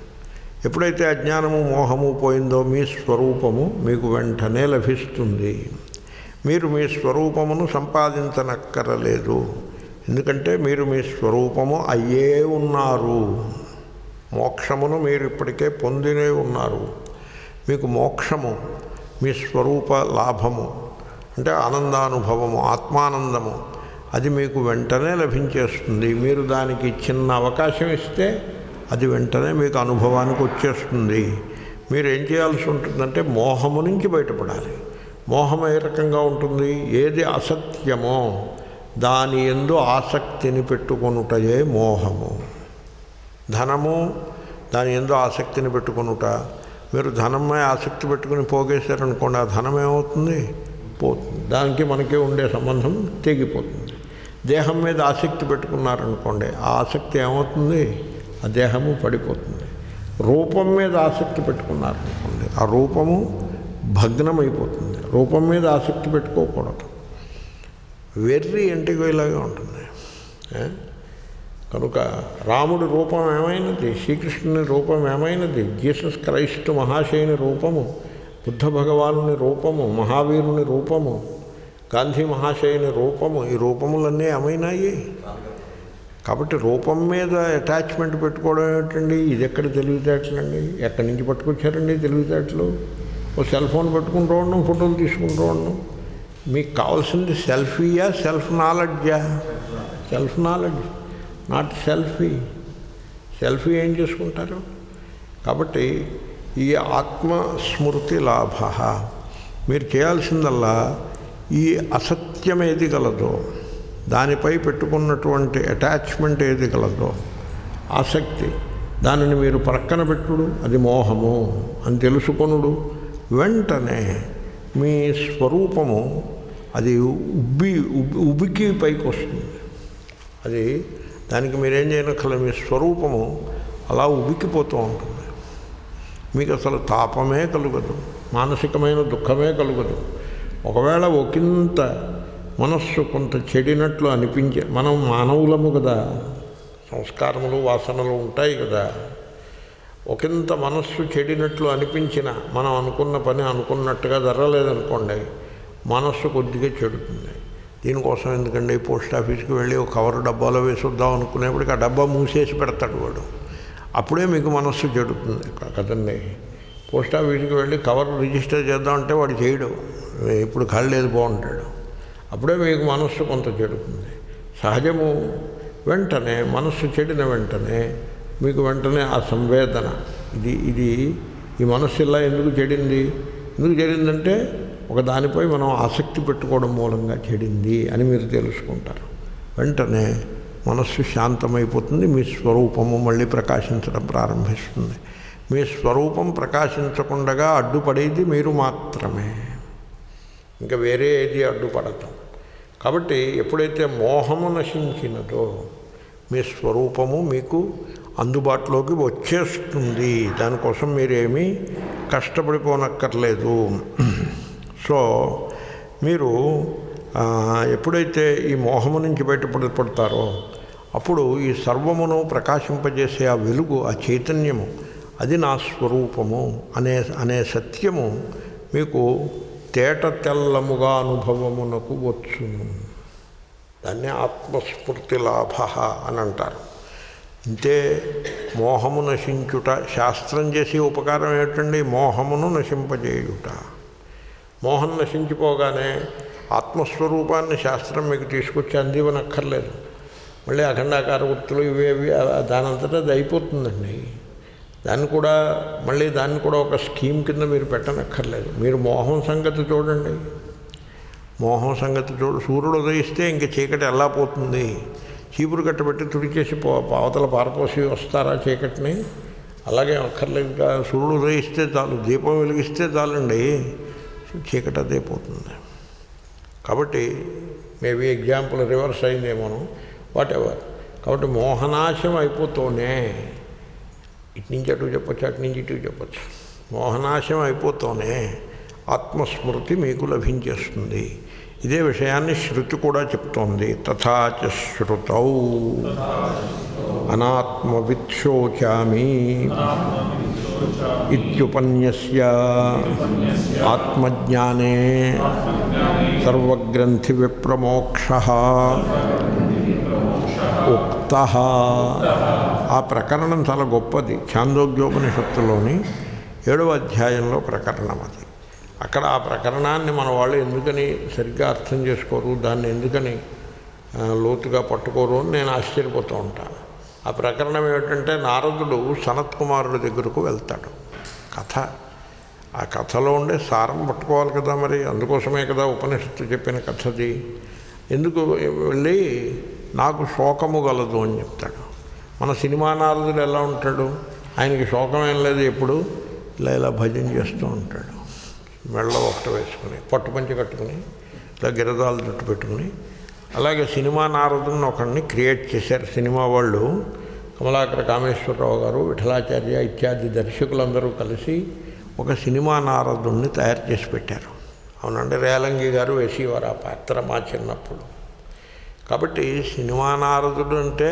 ఎప్పుడైతే అజ్ఞానము మోహము పోయిందో మీ స్వరూపము మీకు వెంటనే లభిస్తుంది. మీరు మీ స్వరూపమును సంపాదించనక్కరలేదు, ఎందుకంటే మీరు మీ స్వరూపము అయ్యే ఉన్నారు. మోక్షమును మీరు ఇప్పటికే పొందినే ఉన్నారు. మీకు మోక్షము మీ స్వరూప లాభము, అంటే ఆనందానుభవము, ఆత్మానందము, అది మీకు వెంటనే లభించేస్తుంది. మీరు దానికి చిన్న అవకాశం ఇస్తే అది వెంటనే మీకు అనుభవానికి వచ్చేస్తుంది. మీరు ఏం చేయాల్సి ఉంటుందంటే మోహము నుంచి బయటపడాలి. మోహం ఏ రకంగా ఉంటుంది? ఏది అసత్యమో దాని యందు ఆసక్తిని పెట్టుకొనుటయే మోహము. ధనము, దాని యందు ఆసక్తిని పెట్టుకొనుట. మీరు ధనమే ఆసక్తి పెట్టుకుని పోగేశారనుకోండి, ఆ ధనం ఏమవుతుంది? పోతుంది. దానికి మనకి ఉండే సంబంధం తెగిపోతుంది. దేహం మీద ఆసక్తి పెట్టుకున్నారనుకోండి, ఆ ఆసక్తి ఏమవుతుంది? ఆ దేహము పడిపోతుంది. రూపం మీద ఆసక్తి పెట్టుకున్నారనుకోండి, ఆ రూపము భగ్నమైపోతుంది. రూపం మీద ఆసక్తి పెట్టుకోకూడదు. వెర్రి ఇంటికి ఇలాగే ఉంటుంది. కనుక రాముడి రూపం ఏమైనది? శ్రీకృష్ణుని రూపం ఏమైనది? జీసస్ క్రైస్ట్ మహాశయుని రూపము, బుద్ధ భగవానుని రూపము, మహావీరుని రూపము, గాంధీ మహాశయుని రూపము. ఈ రూపములన్నీ ఏమైనాయి? కాబట్టి రూపం మీద అటాచ్మెంట్ పెట్టుకోవడం ఏమిటండి? ఇది ఎక్కడ తెలివితేటలండి? ఎక్కడి నుంచి పట్టుకొచ్చారండి తెలివితేటలు? ఓ సెల్ ఫోన్ పెట్టుకుంటూ ఉండడం, ఫోటోలు తీసుకుంటూ ఉండడం. మీకు కావాల్సింది సెల్ఫీయా, సెల్ఫ్ నాలెడ్జా? Self knowledge, not selfie. Selfie ఏం చేసుకుంటారు? కాబట్టి ఈ ఆత్మస్మృతి లాభ. మీరు చేయాల్సిందల్లా ఈ అసత్యం ఏది గలదో, దానిపై పెట్టుకున్నటువంటి అటాచ్మెంట్ ఏది గలదో, ఆసక్తి, దానిని మీరు ప్రక్కన పెట్టుడు, అది మోహము అని తెలుసుకొనుడు. వెంటనే మీ స్వరూపము అది ఉబికి పైకి వస్తుంది. అది దానికి మీరేం చేయనక్కర్లేదు. మీ స్వరూపము అలా ఉబికిపోతూ ఉంటుంది. మీకు అసలు తాపమే కలుగదు, మానసికమైన దుఃఖమే కలుగదు. ఒకవేళ ఒకంత మనస్సు కొంత చెడినట్లు అనిపించే, మనం మానవులము కదా, సంస్కారములు వాసనలు ఉంటాయి కదా. ఒకంత మనస్సు చెడినట్లు అనిపించిన, మనం అనుకున్న పని అనుకున్నట్టుగా జరగలేదనుకోండి, మనస్సు కొద్దిగా చెడుతుంది. దీనికోసం ఎందుకండి పోస్ట్ ఆఫీస్కి వెళ్ళి ఒక కవర్ డబ్బాలో వేసుద్దాం అనుకునేప్పటికి ఆ డబ్బా మూసేసి పెడతాడు వాడు. అప్పుడే మీకు మనస్సు చెడుతుంది కదండి. పోస్ట్ ఆఫీస్కి వెళ్ళి కవర్ రిజిస్టర్ చేద్దామంటే వాడు చేయడు, ఇప్పుడు ఖాళీ బాగుంటాడు. అప్పుడే మీకు మనస్సు కొంత చెడుతుంది. సహజము. వెంటనే మనస్సు చెడిన వెంటనే మీకు వెంటనే ఆ సంవేదన, ఇది ఈ మనస్సు ఇలా ఎందుకు చెడిందంటే ఒక దానిపై మనం ఆసక్తి పెట్టుకోవడం మూలంగా చెడింది అని మీరు తెలుసుకుంటారు. వెంటనే మనస్సు శాంతమైపోతుంది. మీ స్వరూపము మళ్ళీ ప్రకాశించడం ప్రారంభిస్తుంది. మీ స్వరూపం ప్రకాశించకుండా అడ్డుపడేది మీరు మాత్రమే, ఇంకా వేరే ఏది అడ్డుపడటం. కాబట్టి ఎప్పుడైతే మోహము నశించినదో మీ స్వరూపము మీకు అందుబాటులోకి వచ్చేస్తుంది. దానికోసం మీరేమీ కష్టపడిపోనక్కర్లేదు. సో మీరు ఎప్పుడైతే ఈ మోహము నుంచి బయటపడతారో అప్పుడు ఈ సర్వమును ప్రకాశింపజేసే ఆ వెలుగు, ఆ చైతన్యము, అది నా స్వరూపము అనే సత్యము మీకు తేట తెల్లముగా అనుభవమునకు వచ్చును. దాన్ని ఆత్మస్మృతి లాభ అని అంటారు. ఇంతే మోహము నశించుట. శాస్త్రం చేసే ఉపకారం ఏమిటండి? మోహమును నశింపజేయుట. మోహం నశించిపోగానే ఆత్మస్వరూపాన్ని శాస్త్రం మీకు తీసుకొచ్చి అందివనక్కర్లేదు. మళ్ళీ అఖండాకార వృత్తులు ఇవేవి దానంతటా అది అయిపోతుందండి. దాన్ని కూడా ఒక స్కీమ్ కింద మీరు పెట్టనక్కర్లేదు. మీరు మోహం సంగతి చూడండి. మోహం సంగతి సూర్యుడు ఉదయిస్తే ఇంక చీకటి ఎలా పోతుంది? చీపురు కట్టబెట్టి తుడిచేసి అవతల పారపోసి వస్తారా చీకటిని? అలాగే అక్కర్లేదు. సూర్యుడు ఉదయిస్తే చాలు, దీపం వెలిగిస్తే చాలండి, చీకటి అదే పోతుంది. కాబట్టి మేబీ ఎగ్జాంపుల్ రివర్స్ అయిందేమోను, వాట్ ఎవర్. కాబట్టి మోహనాశం అయిపోతూనే ఇటు నుంచి అటు చెప్పచ్చు, అటు నుంచి ఇటు చెప్పచ్చు. మోహనాశం అయిపోతూనే ఆత్మస్మృతి మీకు లభించేస్తుంది. ఇదే విషయాన్ని శృతి కూడా చెప్తోంది. తథాచ శ్రుతౌ అనాత్మవిత్శోచామి ఇత్యుపన్యస్య ఆత్మజ్ఞానే సర్వగ్రంథి విప్రమోక్షః ఉక్తః. ఆ ప్రకరణం చాలా గొప్పది. ఛాందోగ్యోపనిషత్తులోని 7వ అధ్యాయంలో ప్రకరణం అది. అక్కడ ఆ ప్రకరణాన్ని మన వాళ్ళు ఎందుకని సరిగ్గా అర్థం చేసుకోరు, దాన్ని ఎందుకని లోతుగా పట్టుకోరు అని నేను ఆశ్చర్యపోతూ ఉంటాను. ఆ ప్రకరణం ఏమిటంటే, నారదుడు సనత్కుమారుడి దగ్గరకు వెళ్తాడు. కథ, ఆ కథలో ఉండే సారం పట్టుకోవాలి కదా, మరి అందుకోసమే కదా ఉపనిషత్తు చెప్పిన కథది. ఎందుకు వెళ్ళి నాకు శోకము గలదు అని చెప్తాడు. మన సినిమా నారదుడు ఎలా ఉంటాడు? ఆయనకి శోకం ఏం లేదు, ఎప్పుడు ఇలా భజన చేస్తూ ఉంటాడు. మెళ్ళ ఒకటి వేసుకుని, పట్టుపంచి కట్టుకుని, ఇలా గిరదాలు జుట్టు పెట్టుకుని. అలాగే సినిమా నారదుని ఒకరిని క్రియేట్ చేశారు సినిమా వాళ్ళు. కమలాకర కామేశ్వరరావు గారు, విఠలాచార్య ఇత్యాది దర్శకులందరూ కలిసి ఒక సినిమా నారదుని తయారు చేసి పెట్టారు. అవునండి, రేలంగి గారు వేసేవారు ఆ పాత్ర మా చిన్నప్పుడు. కాబట్టి సినిమా నారదుడు అంటే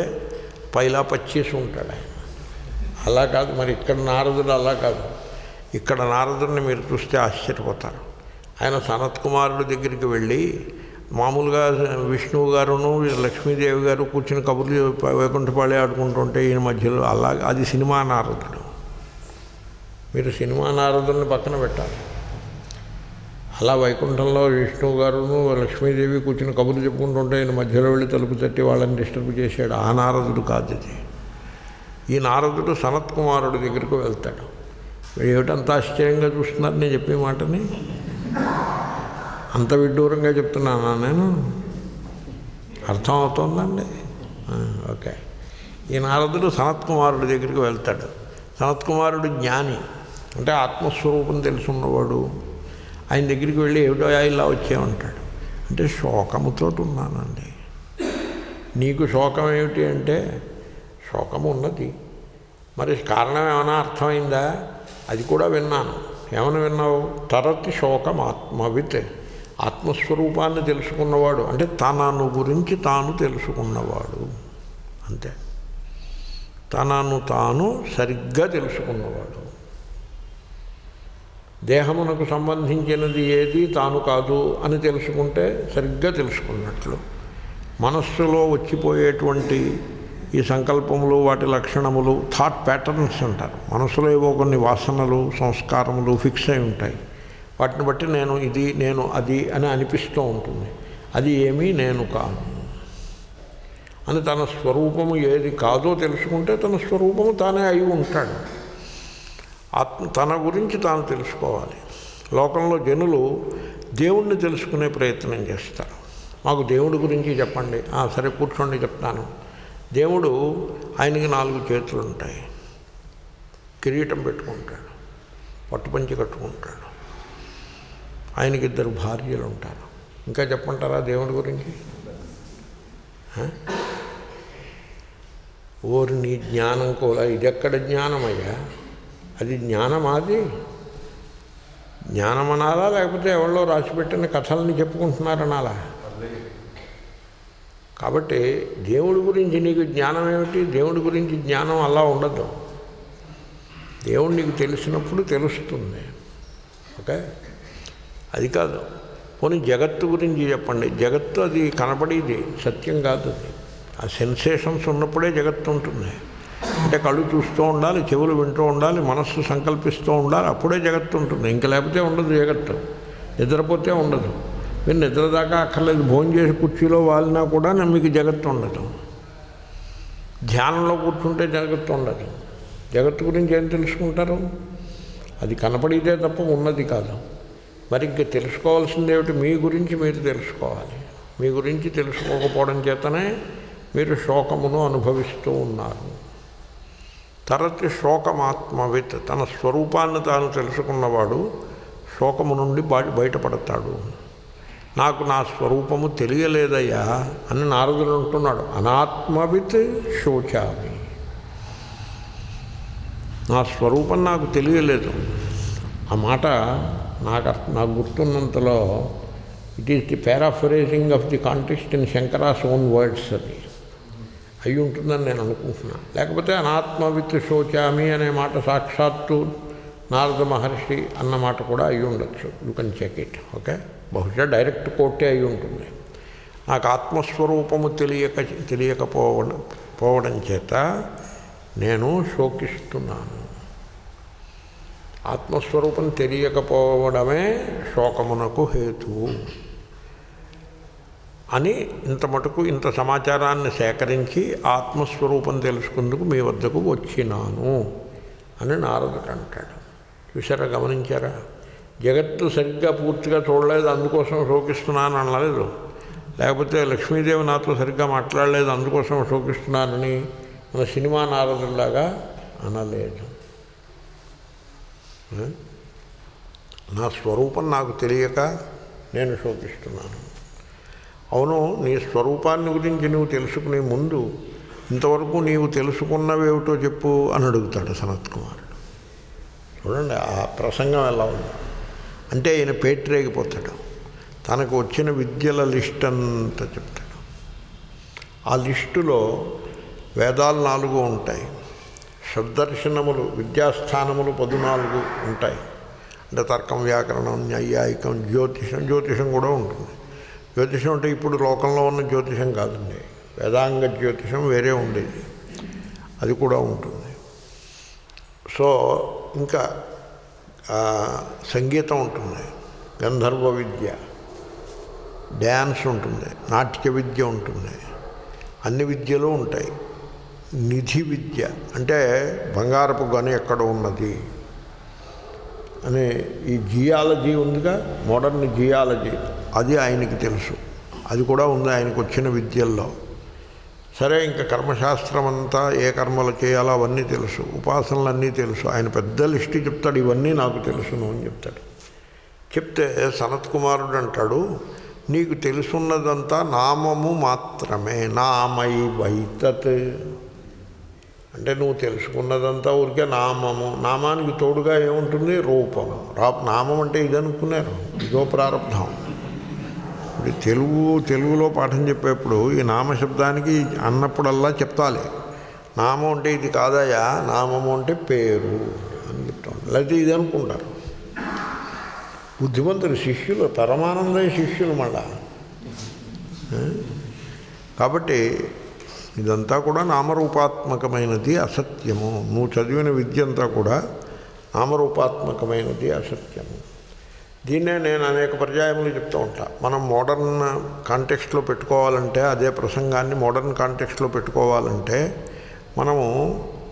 పైలా పచ్చేసి ఉంటాడు ఆయన. అలా కాదు మరి ఇక్కడ నారదుడు, అలా కాదు. ఇక్కడ నారదుడిని మీరు చూస్తే ఆశ్చర్యపోతారు. ఆయన సనత్కుమారుడి దగ్గరికి వెళ్ళి మామూలుగా విష్ణువు గారును లక్ష్మీదేవి గారు కూర్చుని కబుర్లు వైకుంఠపాళి ఆడుకుంటుంటే ఈయన మధ్యలో అలాగే, అది సినిమా నారదుడు. మీరు సినిమా నారదుడిని పక్కన పెట్టాలి. అలా వైకుంఠంలో విష్ణువు గారును లక్ష్మీదేవి కూర్చుని కబుర్లు చెప్పుకుంటుంటే ఈయన మధ్యలో వెళ్ళి తలుపు తట్టి వాళ్ళని డిస్టర్బ్ చేశాడు. ఆ నారదుడు కాదు ఇది. ఈ నారదుడు సనత్కుమారుడి దగ్గరకు వెళ్తాడు. ఏమిటంత ఆశ్చర్యంగా చూస్తున్నారు నేను చెప్పే మాటని? అంత విడ్డూరంగా చెప్తున్నానా నేను? అర్థం అవుతుందండి? ఓకే. ఈ నారదుడు సనత్కుమారుడి దగ్గరికి వెళ్తాడు. సనత్కుమారుడు జ్ఞాని, అంటే ఆత్మస్వరూపం తెలుసున్నవాడు. ఆయన దగ్గరికి వెళ్ళి ఏమిటో ఇలా వచ్చేమంటాడు. అంటే శోకముతో ఉన్నానండి. నీకు శోకం ఏమిటి అంటే, శోకము ఉన్నది, మరి కారణం ఏమైనా అర్థమైందా? అది కూడా విన్నాను. ఏమని విన్నావు? తరతి శోకం ఆత్మవిత్. ఆత్మస్వరూపాన్ని తెలుసుకున్నవాడు అంటే తనను గురించి తాను తెలుసుకున్నవాడు, అంతే. తనను తాను సరిగ్గా తెలుసుకున్నవాడు. దేహమునకు సంబంధించినది ఏది తాను కాదు అని తెలుసుకుంటే సరిగ్గా తెలుసుకున్నట్లు. మనస్సులో వచ్చిపోయేటువంటి ఈ సంకల్పములు, వాటి లక్షణములు, థాట్ ప్యాటర్న్స్ అంటారు. మనసులో ఏవో కొన్ని వాసనలు, సంస్కారములు ఫిక్స్ అయి ఉంటాయి. వాటిని బట్టి నేను ఇది, నేను అది అని అనిపిస్తూ ఉంటుంది. అది ఏమీ నేను కాదు అని తన స్వరూపము ఏది కాదో తెలుసుకుంటే తన స్వరూపము తానే అయి ఉంటాడు. తన గురించి తాను తెలుసుకోవాలి. లోకంలో జనులు దేవుణ్ణి తెలుసుకునే ప్రయత్నం చేస్తారు. మాకు దేవుడి గురించి చెప్పండి. సరే కూర్చోండి చెప్తాను. దేవుడు, ఆయనకి 4 చేతులు ఉంటాయి, కిరీటం పెట్టుకుంటాడు, పట్టుపంచి కట్టుకుంటాడు, ఆయనకి 2 భార్యలు ఉంటారు. ఇంకా చెప్పంటారా దేవుడి గురించి? ఓరి నీ జ్ఞానం కూడా ఇదెక్కడ జ్ఞానమయ్యా? అది జ్ఞానమాది? జ్ఞానమనాలా లేకపోతే ఎవరో రాసిపెట్టిన కథల్ని చెప్పుకుంటున్నారనాలా? కాబట్టి దేవుడి గురించి నీకు జ్ఞానం ఏమిటి? దేవుడి గురించి జ్ఞానం అలా ఉండదు. దేవుడు నీకు తెలిసినప్పుడు తెలుస్తుంది. ఓకే, అది కాదు. పోనీ జగత్తు గురించి చెప్పండి. జగత్తు అది కనపడేది, సత్యం కాదు. అది ఆ సెన్సేషన్స్ ఉన్నప్పుడే జగత్తు ఉంటుంది. అంటే కళ్ళు చూస్తూ ఉండాలి, చెవులు వింటూ ఉండాలి, మనస్సు సంకల్పిస్తూ ఉండాలి, అప్పుడే జగత్తు ఉంటుంది. ఇంక లేకపోతే ఉండదు జగత్తు. నిద్రపోతే ఉండదు. మీరు నిద్ర దాకా అక్కర్లేదు, భోజనం చేసి కుర్చీలో వాలినా కూడా మీకు జగత్తు ఉండదు. ధ్యానంలో కూర్చుంటే జగత్తు ఉండదు. జగత్తు గురించి ఏం తెలుసుకుంటారు? అది కనపడితే తప్ప ఉన్నది కాదు. మరి ఇంక తెలుసుకోవాల్సింది ఏమిటి? మీ గురించి మీరు తెలుసుకోవాలి. మీ గురించి తెలుసుకోకపోవడం చేతనే మీరు శోకమును అనుభవిస్తూ ఉన్నారు. తరతి శోకమాత్మవిత్, తన స్వరూపాన్ని తాను తెలుసుకున్నవాడు శోకము నుండి బయటపడతాడు. నాకు నా స్వరూపము తెలియలేదయ్యా అని నారదుడు అంటున్నాడు. అనాత్మవిత్ శోచామి, నా స్వరూపం నాకు తెలియలేదు. ఆ మాట నాకు గుర్తున్నంతలో it is the paraphrasing of the context in Shankara's own words. అది అయి ఉంటుందని నేను అనుకుంటున్నాను. లేకపోతే అనాత్మవిత్ శోచామి అనే మాట సాక్షాత్తు నారద మహర్షి అన్న మాట కూడా అయి ఉండొచ్చు. You can check it. Okay, బహుశా డైరెక్ట్ కోటే అయి ఉంటుంది. నాకు ఆత్మస్వరూపము తెలియకపోవడం చేత నేను శోకిస్తున్నాను. ఆత్మస్వరూపం తెలియకపోవడమే శోకమునకు హేతువు అని ఇంత మటుకు ఇంత సమాచారాన్ని సేకరించి ఆత్మస్వరూపం తెలుసుకుందుకు మీ వద్దకు వచ్చినాను అని నారదుడు అంటాడు. చూసారా, గమనించారా? జగత్తు సరిగ్గా పూర్తిగా చూడలేదు అందుకోసం శోకిస్తున్నాను అనలేదు. లేకపోతే లక్ష్మీదేవి నాతో సరిగ్గా మాట్లాడలేదు అందుకోసం శోకిస్తున్నానని మన సినిమా నారదులాగా అనలేదు. నా స్వరూపం నాకు తెలియక నేను శోకిస్తున్నాను. అవును, నీ స్వరూపాన్ని గురించి నువ్వు తెలుసుకునే ముందు ఇంతవరకు నీవు తెలుసుకున్నవేమిటో చెప్పు అని అడుగుతాడు సనత్ కుమారుడు. చూడండి ఆ ప్రసంగం ఎలా ఉంది అంటే, ఈయన పేట్రేగిపోతాడు. తనకు వచ్చిన విద్యల లిస్ట్ అంతా చెప్తాడు. ఆ లిస్టులో వేదాలు 4 ఉంటాయి, షడ్దర్శనములు విద్యాస్థానములు 14 ఉంటాయి. అంటే తర్కం, వ్యాకరణం, న్యాయికం, జ్యోతిషం కూడా ఉంటుంది. జ్యోతిషం అంటే ఇప్పుడు లోకంలో ఉన్న జ్యోతిషం కాదండి, వేదాంగ జ్యోతిషం వేరే ఉండేది, అది కూడా ఉంటుంది. సో ఇంకా సంగీతం ఉంటుంది, గంధర్వ విద్య, డ్యాన్స్ ఉంటుంది, నాట్య విద్య ఉంటుంది, అన్ని విద్యలు ఉంటాయి. నిధి విద్య అంటే బంగారపు గని ఎక్కడ ఉన్నది అనే ఈ జియాలజీ ఉందిగా, మోడర్న్ జియాలజీ, అది ఆయనకి తెలుసు. అది కూడా ఉంది ఆయనకు వచ్చిన విద్యల్లో. సరే, ఇంకా కర్మశాస్త్రం అంతా ఏ కర్మలు చేయాలో అవన్నీ తెలుసు, ఉపాసనలు అన్నీ తెలుసు. ఆయన పెద్ద లిస్టు చెప్తాడు, ఇవన్నీ నాకు తెలుసును అని చెప్తాడు. చెప్తే సనత్ కుమారుడు అంటాడు, నీకు తెలుసున్నదంతా నామము మాత్రమే. నామై వైతత్ అంటే నువ్వు తెలుసుకున్నదంతా ఊరికే నామము. నామానికి తోడుగా ఏముంటుంది? రూపము. నామం అంటే ఇది అనుకున్నారు, ఇదో ప్రారంభం. తెలుగులో పాఠం చెప్పేప్పుడు ఈ నామశబ్దానికి అన్నప్పుడల్లా చెప్తాలి. నామం అంటే ఇది కాదయా, నామము అంటే పేరు అని చెప్తాం. లేకపోతే ఇది అనుకుంటారు బుద్ధిమంతులు, శిష్యులు, పరమానందయ్య శిష్యులు మళ్ళా. కాబట్టి ఇదంతా కూడా నామరూపాత్మకమైనది, అసత్యము. నువ్వు చదివిన విద్య అంతా కూడా నామరూపాత్మకమైనది, అసత్యము. దీన్నే నేను అనేక పర్యాయములు చెప్తూ ఉంటా. మనం మోడర్న్ కాంటెక్స్ట్లో పెట్టుకోవాలంటే, అదే ప్రసంగాన్ని మోడర్న్ కాంటెక్స్ట్లో పెట్టుకోవాలంటే, మనము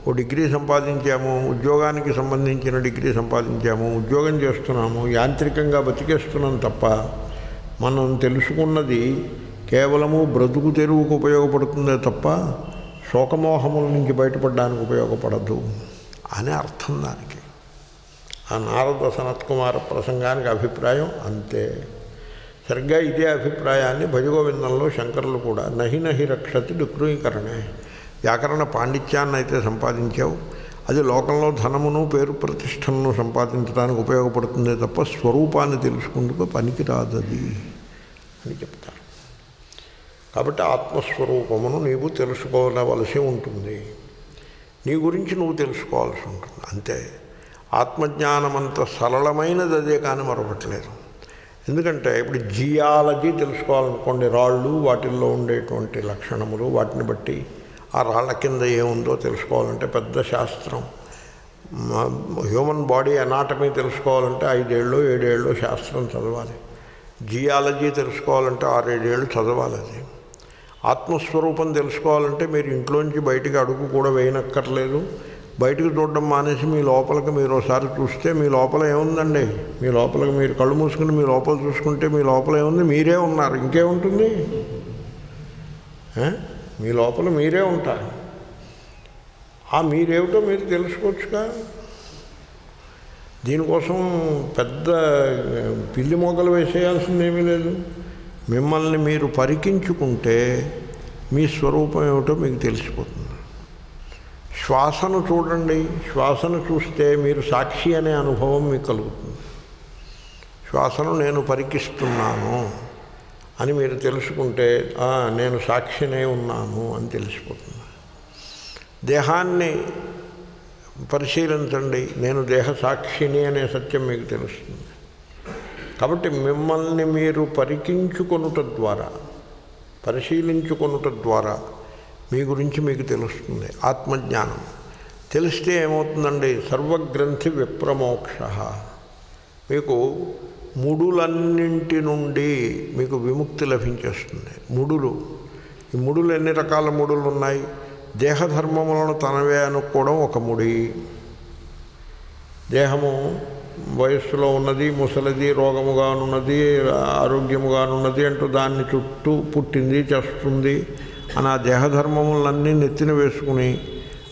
ఓ డిగ్రీ సంపాదించాము, ఉద్యోగానికి సంబంధించిన డిగ్రీ సంపాదించాము, ఉద్యోగం చేస్తున్నాము, యాంత్రికంగా బతికేస్తున్నాం తప్ప మనం తెలుసుకున్నది కేవలము బ్రతుకు తెరువుకు ఉపయోగపడుతుందే తప్ప శోకమోహముల నుంచి బయటపడడానికి ఉపయోగపడదు అనే అర్థం దానికి. ఆ నారద సనత్ కుమార ప్రసంగానికి అభిప్రాయం అంతే. సరిగ్గా ఇదే అభిప్రాయాన్ని భజగోవిందంలో శంకరులు కూడా నహి నహి రక్షతి వికృయీకరణే. వ్యాకరణ పాండిత్యాన్ని అయితే సంపాదించావు, అది లోకంలో ధనమును పేరు ప్రతిష్టలను సంపాదించడానికి ఉపయోగపడుతుందే తప్ప స్వరూపాన్ని తెలుసుకుందుకు పనికిరాదది అని చెప్తారు. కాబట్టి ఆత్మస్వరూపమును నీవు తెలుసుకోవలసి ఉంటుంది, నీ గురించి నువ్వు తెలుసుకోవాల్సి ఉంటుంది అంతే. ఆత్మజ్ఞానమంత సరళమైనది అదే కానీ మరొకట్లేదు. ఎందుకంటే ఇప్పుడు జియాలజీ తెలుసుకోవాలనుకోండి, రాళ్ళు, వాటిల్లో ఉండేటువంటి లక్షణములు, వాటిని బట్టి ఆ రాళ్ళ కింద ఏముందో తెలుసుకోవాలంటే పెద్ద శాస్త్రం. హ్యూమన్ బాడీ అనాటమీ తెలుసుకోవాలంటే 5 ఏళ్ళు 7 ఏళ్ళు శాస్త్రం చదవాలి. జియాలజీ తెలుసుకోవాలంటే 6-7 ఏళ్ళు చదవాలి. అది ఆత్మస్వరూపం తెలుసుకోవాలంటే మీరు ఇంట్లోంచి బయటికి అడుగు కూడా వేయనక్కర్లేదు, బయటకు చూడడం మానేసి మీ లోపలికి మీరు ఒకసారి చూస్తే మీ లోపల ఏముందండి? మీ లోపలికి మీరు కళ్ళు మూసుకుని మీ లోపల చూసుకుంటే మీ లోపల ఏముంది? మీరే ఉన్నారు. ఇంకేముంటుంది? మీ లోపల మీరే ఉంటారు. ఆ మీరేమిటో మీరు తెలుసుకోవచ్చుగా. దీనికోసం పెద్ద పిల్లి మొగ్గలు వేసేయాల్సిందేమీ లేదు. మిమ్మల్ని మీరు పరికించుకుంటే మీ స్వరూపం ఏమిటో మీకు తెలిసిపోతుంది. శ్వాసను చూడండి. శ్వాసను చూస్తే మీరు సాక్షి అనే అనుభవం మీకు కలుగుతుంది. శ్వాసను నేను పరికిస్తున్నాను అని మీరు తెలుసుకుంటే నేను సాక్షినే ఉన్నాను అని తెలిసిపోతుంది. దేహాన్ని పరిశీలించండి. నేను దేహ సాక్షిని అనే సత్యం మీకు తెలుస్తుంది. కాబట్టి మిమ్మల్ని మీరు పరికించుకొనుట ద్వారా, పరిశీలించుకొనుట ద్వారా మీ గురించి మీకు తెలుస్తుంది. ఆత్మజ్ఞానం తెలిస్తే ఏమవుతుందండి? సర్వగ్రంథి విప్రమోక్ష. మీకు ముడులన్నింటి నుండి మీకు విముక్తి లభించేస్తుంది. ముడులు, ఈ ముడులు ఎన్ని రకాల ముడులు ఉన్నాయి? దేహధర్మములను తనవే అనుకోవడం ఒక ముడి. దేహము వయస్సులో ఉన్నది, ముసలిది, రోగముగానున్నది, ఆరోగ్యముగానున్నది అంటూ దాన్ని చుట్టూ పుట్టింది, చేస్తుంది అని ఆ దేహధర్మములన్నీ నెత్తిన వేసుకుని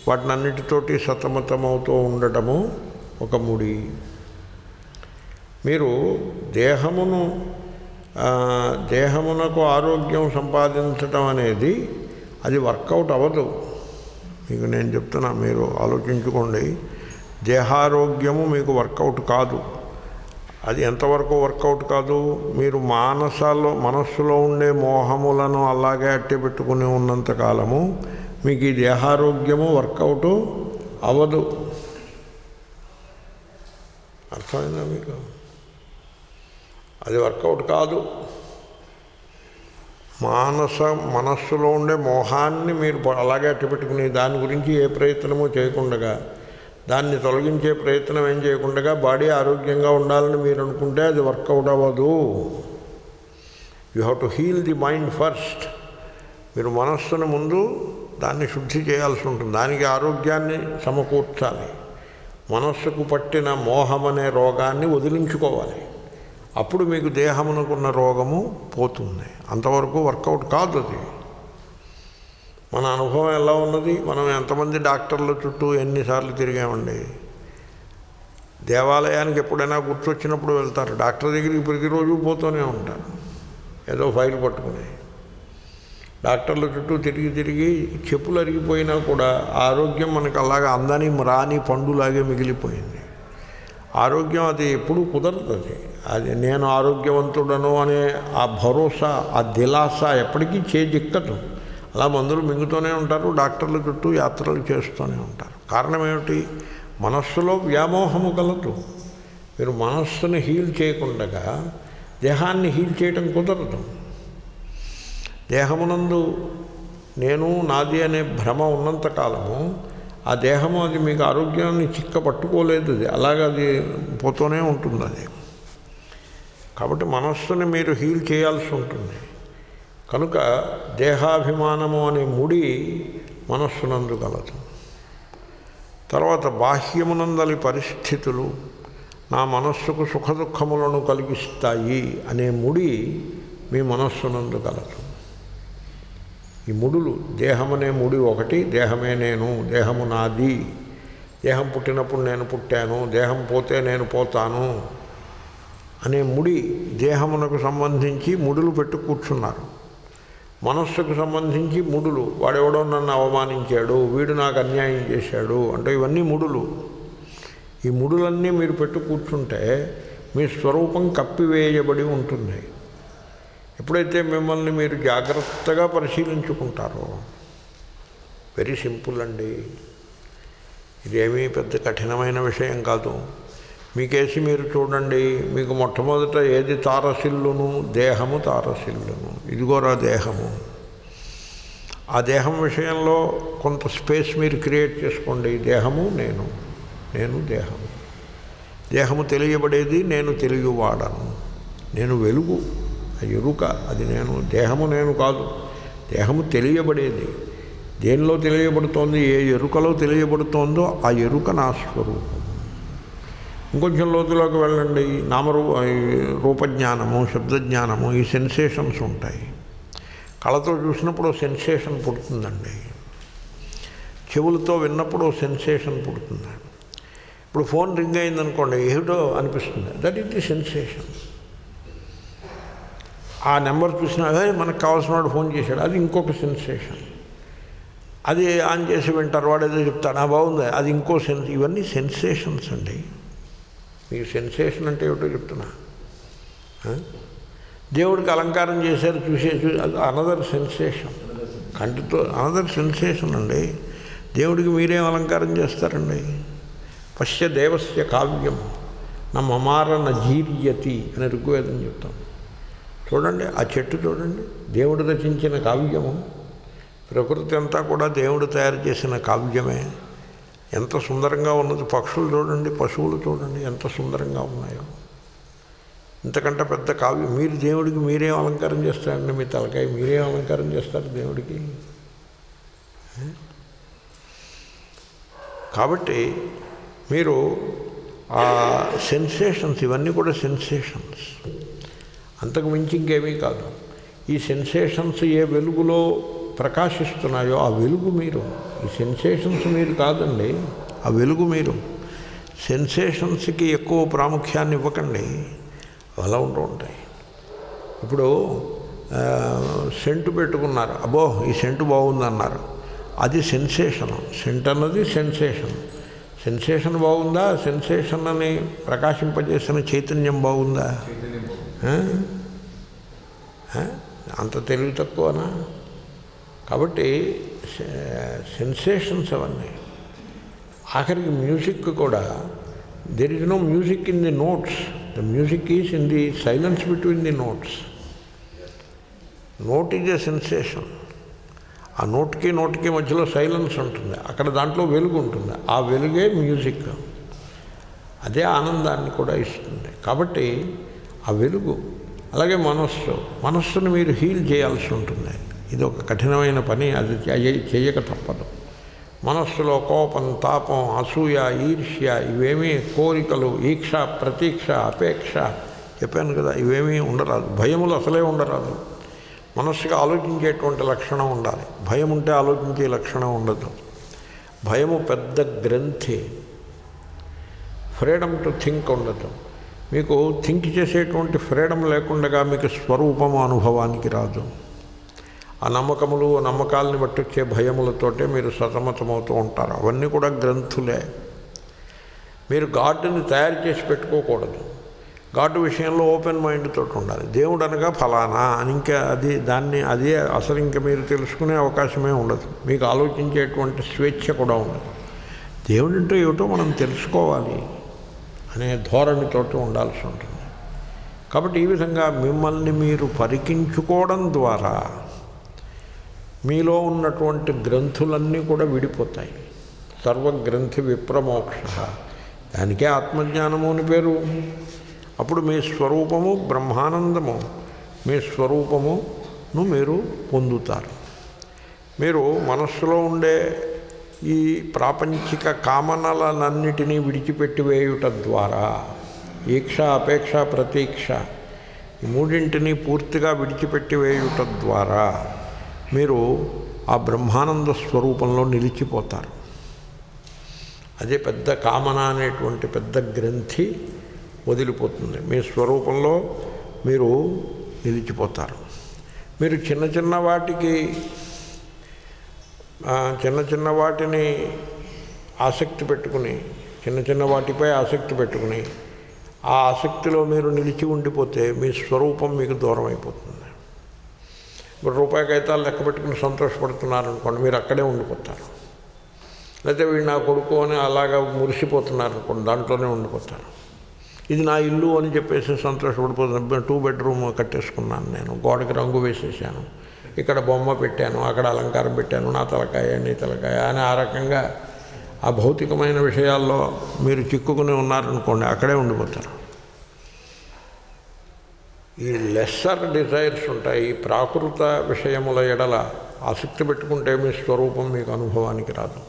వాటినన్నిటితోటి సతమతమవుతూ ఉండటము ఒక ముడి. మీరు దేహమునకు ఆరోగ్యం సంపాదించటం అనేది అది వర్కౌట్ అవ్వదు. మీకు నేను చెప్తున్నా, మీరు ఆలోచించుకోండి. దేహారోగ్యము మీకు వర్కౌట్ కాదు. అది ఎంతవరకు వర్కౌట్ కాదు? మీరు మనస్సులో ఉండే మోహములను అలాగే అట్టి పెట్టుకుని ఉన్నంతకాలము మీకు ఈ దేహారోగ్యము వర్కౌట్ అవ్వదు. అర్థమైందా మీకు? అది వర్కౌట్ కాదు. మనస్సులో ఉండే మోహాన్ని మీరు అలాగే అట్టిపెట్టుకుని దాని గురించి ఏ ప్రయత్నమూ చేయకుండా, దాన్ని తొలగించే ప్రయత్నం ఏం చేయకుండా బాడీ ఆరోగ్యంగా ఉండాలని మీరు అనుకుంటే అది వర్కౌట్ అవ్వదు. You have to heal the mind first. మీరు మనస్సును ముందు దాన్ని శుద్ధి చేయాల్సి ఉంటుంది. దానికి ఆరోగ్యాన్ని సమకూర్చాలి. మనస్సుకు పట్టిన మోహం అనే రోగాన్ని వదిలించుకోవాలి. అప్పుడు మీకు దేహమునకున్న రోగము పోతుంది. అంతవరకు వర్కౌట్ కాదు అది. మన అనుభవం ఎలా ఉన్నది? మనం ఎంతమంది డాక్టర్ల చుట్టూ ఎన్నిసార్లు తిరిగామండి. దేవాలయానికి ఎప్పుడైనా గుర్తొచ్చినప్పుడు వెళ్తారు. డాక్టర్ దగ్గరికి ప్రతిరోజు పోతూనే ఉంటారు ఏదో ఫైల్ పట్టుకుని. డాక్టర్ల చుట్టూ తిరిగి చెప్పులు అరిగిపోయినా కూడా ఆరోగ్యం మనకు అలాగా అందని రాని పండులాగే మిగిలిపోయింది. ఆరోగ్యం అది ఎప్పుడూ కుదరదు. అది నేను ఆరోగ్యవంతుడను అనే ఆ భరోసా, ఆ దిలాస ఎప్పటికీ చేజిక్కదు. అలా మందులు మింగుతూనే ఉంటారు. డాక్టర్ల చుట్టూ యాత్రలు చేస్తూనే ఉంటారు. కారణం ఏమిటి? మనస్సులో వ్యామోహము కలదు. మీరు మనస్సును హీల్ చేయకుండా దేహాన్ని హీల్ చేయటం కుదరదు. దేహమునందు నేను నాది అనే భ్రమ ఉన్నంతకాలము ఆ దేహము అది మీకు ఆరోగ్యాన్ని చిక్క పట్టుకోలేదు. అది అలాగే అది పోతూనే ఉంటుంది. అది కాబట్టి మనస్సుని మీరు హీల్ చేయాల్సి ఉంటుంది. కనుక దేహాభిమానము అనే ముడి మనస్సునందు కలదు. తర్వాత బాహ్యమునందలి పరిస్థితులు నా మనస్సుకు సుఖదుఖములను కలిగిస్తాయి అనే ముడి మీ మనస్సునందు కలదు. ఈ ముడులు, దేహమనే ముడి ఒకటి, దేహమే నేను, దేహము నాది, దేహం పుట్టినప్పుడు నేను పుట్టాను, దేహం పోతే నేను పోతాను అనే ముడి, దేహమునకు సంబంధించి ముడులు పెట్టు కూర్చున్నారు. మనస్సుకు సంబంధించి ముడులు, వాడెవడో నన్ను అవమానించాడు, వీడు నాకు అన్యాయం చేశాడు అంటే ఇవన్నీ ముడులు. ఈ ముడులన్నీ మీరు పెట్టు కూర్చుంటే మీ స్వరూపం కప్పివేయబడి ఉంటుంది. ఎప్పుడైతే మిమ్మల్ని మీరు జాగ్రత్తగా పరిశీలించుకుంటారో, వెరీ సింపుల్ అండి, ఇదేమీ పెద్ద కఠినమైన విషయం కాదు. మీకేసి మీరు చూడండి, మీకు మొట్టమొదట ఏది తారసిల్లును? దేహము తారసిల్లును. ఇదిగోరా దేహము. ఆ దేహం విషయంలో కొంత స్పేస్ మీరు క్రియేట్ చేసుకోండి. దేహము నేను, నేను దేహము. దేహము తెలియబడేది, నేను తెలియవాడను. నేను వెలుగు, ఎరుక, అది నేను. దేహము నేను కాదు. దేహము తెలియబడేది. దేనిలో తెలియబడుతోంది, ఏ ఎరుకలో తెలియబడుతోందో ఆ ఎరుక నా స్వరూపం. ఇంకొంచెం లోతులోకి వెళ్ళండి, రూపజ్ఞానము, శబ్దజ్ఞానము, ఈ సెన్సేషన్స్ ఉంటాయి. కళ్ళతో చూసినప్పుడు సెన్సేషన్ పుడుతుందండి, చెవులతో విన్నప్పుడు సెన్సేషన్ పుడుతుంది. ఇప్పుడు ఫోన్ రింగ్ అయిందనుకోండి, ఏమిటో అనిపిస్తుంది, దట్ ఈస్ ది సెన్సేషన్. ఆ నెంబర్ చూసినా మనకు కావాల్సిన వాడు ఫోన్ చేశాడు, అది ఇంకొక సెన్సేషన్. అది ఆన్ చేసి వింటారు, వాడు ఏదో చెప్తాడు, బాగుంది, అది ఇంకో ఇవన్నీ సెన్సేషన్స్ అండి. మీకు సెన్సేషన్ అంటే ఏమిటో చెప్తున్నా. దేవుడికి అలంకారం చేశారు, అది అనదర్ సెన్సేషన్. కంటితో అనదర్ సెన్సేషన్ అండి. దేవుడికి మీరేం అలంకారం చేస్తారండి? పశ్య దేవస్య కావ్యం నా మమార నజీర్యతి అని ఋగ్వేదం చెప్తాం. చూడండి ఆ చెట్టు, చూడండి దేవుడు రచించిన కావ్యము. ప్రకృతి అంతా కూడా దేవుడు తయారు చేసిన కావ్యమే. ఎంత సుందరంగా ఉన్నది. పక్షులు చూడండి, పశువులు చూడండి ఎంత సుందరంగా ఉన్నాయో. ఇంతకంటే పెద్ద కావ్యం. మీరు దేవుడికి మీరేం అలంకారం చేస్తారండి? మీ తలకాయ మీరేం అలంకారం చేస్తారు దేవుడికి? కాబట్టి మీరు ఆ సెన్సేషన్స్, ఇవన్నీ కూడా సెన్సేషన్స్, అంతకు మించి ఇంకేమీ కాదు. ఈ సెన్సేషన్స్ ఏ వెలుగులో ప్రకాశిస్తున్నాయో ఆ వెలుగు మీరు. ఈ సెన్సేషన్స్ మీరు కాదండి, ఆ వెలుగు మీరు. సెన్సేషన్స్కి ఎక్కువ ప్రాముఖ్యాన్ని ఇవ్వకండి, అలా ఉంటూ ఉంటాయి. ఇప్పుడు సెంటు పెట్టుకున్నారు, అబ్బో ఈ సెంటు బాగుందన్నారు, అది సెన్సేషన్. సెంట్ అన్నది సెన్సేషన్. సెన్సేషన్ బాగుందా? సెన్సేషన్ అని ప్రకాశింపజేసిన చైతన్యం బాగుందా? అంత తెలివి తక్కువనా? కాబట్టి సెన్సేషన్స్ అవన్నీ. ఆఖరికి మ్యూజిక్ కూడా, there is no music in the notes, the music is in the silence between the notes. Note is a sensation. ఆ నోట్కి మధ్యలో సైలెన్స్ ఉంటుంది, అక్కడ దాంట్లో వెలుగు ఉంటుంది, ఆ వెలుగే మ్యూజిక్. అదే ఆనందాన్ని కూడా ఇస్తుంది. కాబట్టి ఆ వెలుగు. అలాగే మనస్సును మీరు హీల్ చేయాల్సి ఉంటుంది. ఇది ఒక కఠినమైన పని, అది చేయక తప్పదు. మనస్సులో కోపం, తాపం, అసూయ, ఈర్ష్య, ఇవేమీ కోరికలు, ఈక్ష, ప్రతీక్ష, అపేక్ష చెప్పాను కదా, ఇవేమీ ఉండరాదు. భయములు అసలే ఉండరాదు. మనస్సుగా ఆలోచించేటువంటి లక్షణం ఉండాలి. భయం ఉంటే ఆలోచించే లక్షణం ఉండదు. భయము పెద్ద గ్రంథి. ఫ్రీడమ్ టు థింక్ ఉండదు. మీకు థింక్ చేసేటువంటి ఫ్రీడమ్ లేకుండా మీకు స్వరూపము అనుభవానికి రాదు. ఆ నమ్మకాలని బట్టి వచ్చే భయములతోటే మీరు సతమతమవుతూ ఉంటారు. అవన్నీ కూడా గ్రంథులే. మీరు గాడ్ని తయారు చేసి పెట్టుకోకూడదు. గాడ్ విషయంలో ఓపెన్ మైండ్ తోటి ఉండాలి. దేవుడు అనగా ఫలానా అని ఇంకా అదే అసలు ఇంకా మీరు తెలుసుకునే అవకాశమే ఉండదు. మీకు ఆలోచించేటువంటి స్వేచ్ఛ కూడా ఉండదు. దేవుడు అంటే ఏమిటో మనం తెలుసుకోవాలి అనే ధోరణితోటి ఉండాల్సి ఉంటుంది. కాబట్టి ఈ విధంగా మిమ్మల్ని మీరు పరికించుకోవడం ద్వారా మీలో ఉన్నటువంటి గ్రంథులన్నీ కూడా విడిపోతాయి. సర్వగ్రంథి విప్రమోక్ష, దానికే ఆత్మజ్ఞానము అని పేరు. అప్పుడు మీ స్వరూపము బ్రహ్మానందము, మీ స్వరూపమును మీరు పొందుతారు. మీరు మనస్సులో ఉండే ఈ ప్రాపంచిక కామనలన్నిటినీ విడిచిపెట్టి వేయుట ద్వారా, ఈక్ష, అపేక్ష, ప్రతీక్ష, ఈ మూడింటిని పూర్తిగా విడిచిపెట్టి వేయుట ద్వారా మీరు ఆ బ్రహ్మానంద స్వరూపంలో నిలిచిపోతారు. అదే పెద్ద కామన అనేటువంటి పెద్ద గ్రంథి వదిలిపోతుంది. మీ స్వరూపంలో మీరు నిలిచిపోతారు. మీరు చిన్న వాటిని ఆసక్తి పెట్టుకుని, చిన్న వాటిపై ఆసక్తి పెట్టుకుని ఆ ఆసక్తిలో మీరు నిలిచి ఉండిపోతే మీ స్వరూపం మీకు దూరం అయిపోతుంది. ఇప్పుడు రూపాయి కాగితాలు లెక్క పెట్టుకుని సంతోషపడుతున్నారనుకోండి, మీరు అక్కడే ఉండిపోతారు. లేకపోతే వీడు నా కొడుకు అని అలాగా మురిసిపోతున్నారనుకోండి, దాంట్లోనే ఉండిపోతారు. ఇది నా ఇల్లు అని చెప్పేసి సంతోషపడిపోతున్నాను. 2 బెడ్రూమ్ కట్టేసుకున్నాను, నేను గోడకి రంగు వేసేసాను, ఇక్కడ బొమ్మ పెట్టాను, అక్కడ అలంకారం పెట్టాను, నా తలకాయ నీ తలకాయ అని ఆ రకంగా ఆ భౌతికమైన విషయాల్లో మీరు చిక్కుకుని ఉన్నారనుకోండి, అక్కడే ఉండిపోతారు. ఈ లెస్సర్ డిజైర్స్ ఉంటాయి. ఈ ప్రాకృత విషయముల ఎడల ఆసక్తి పెట్టుకుంటే మీ స్వరూపం మీకు అనుభవానికి రాదు.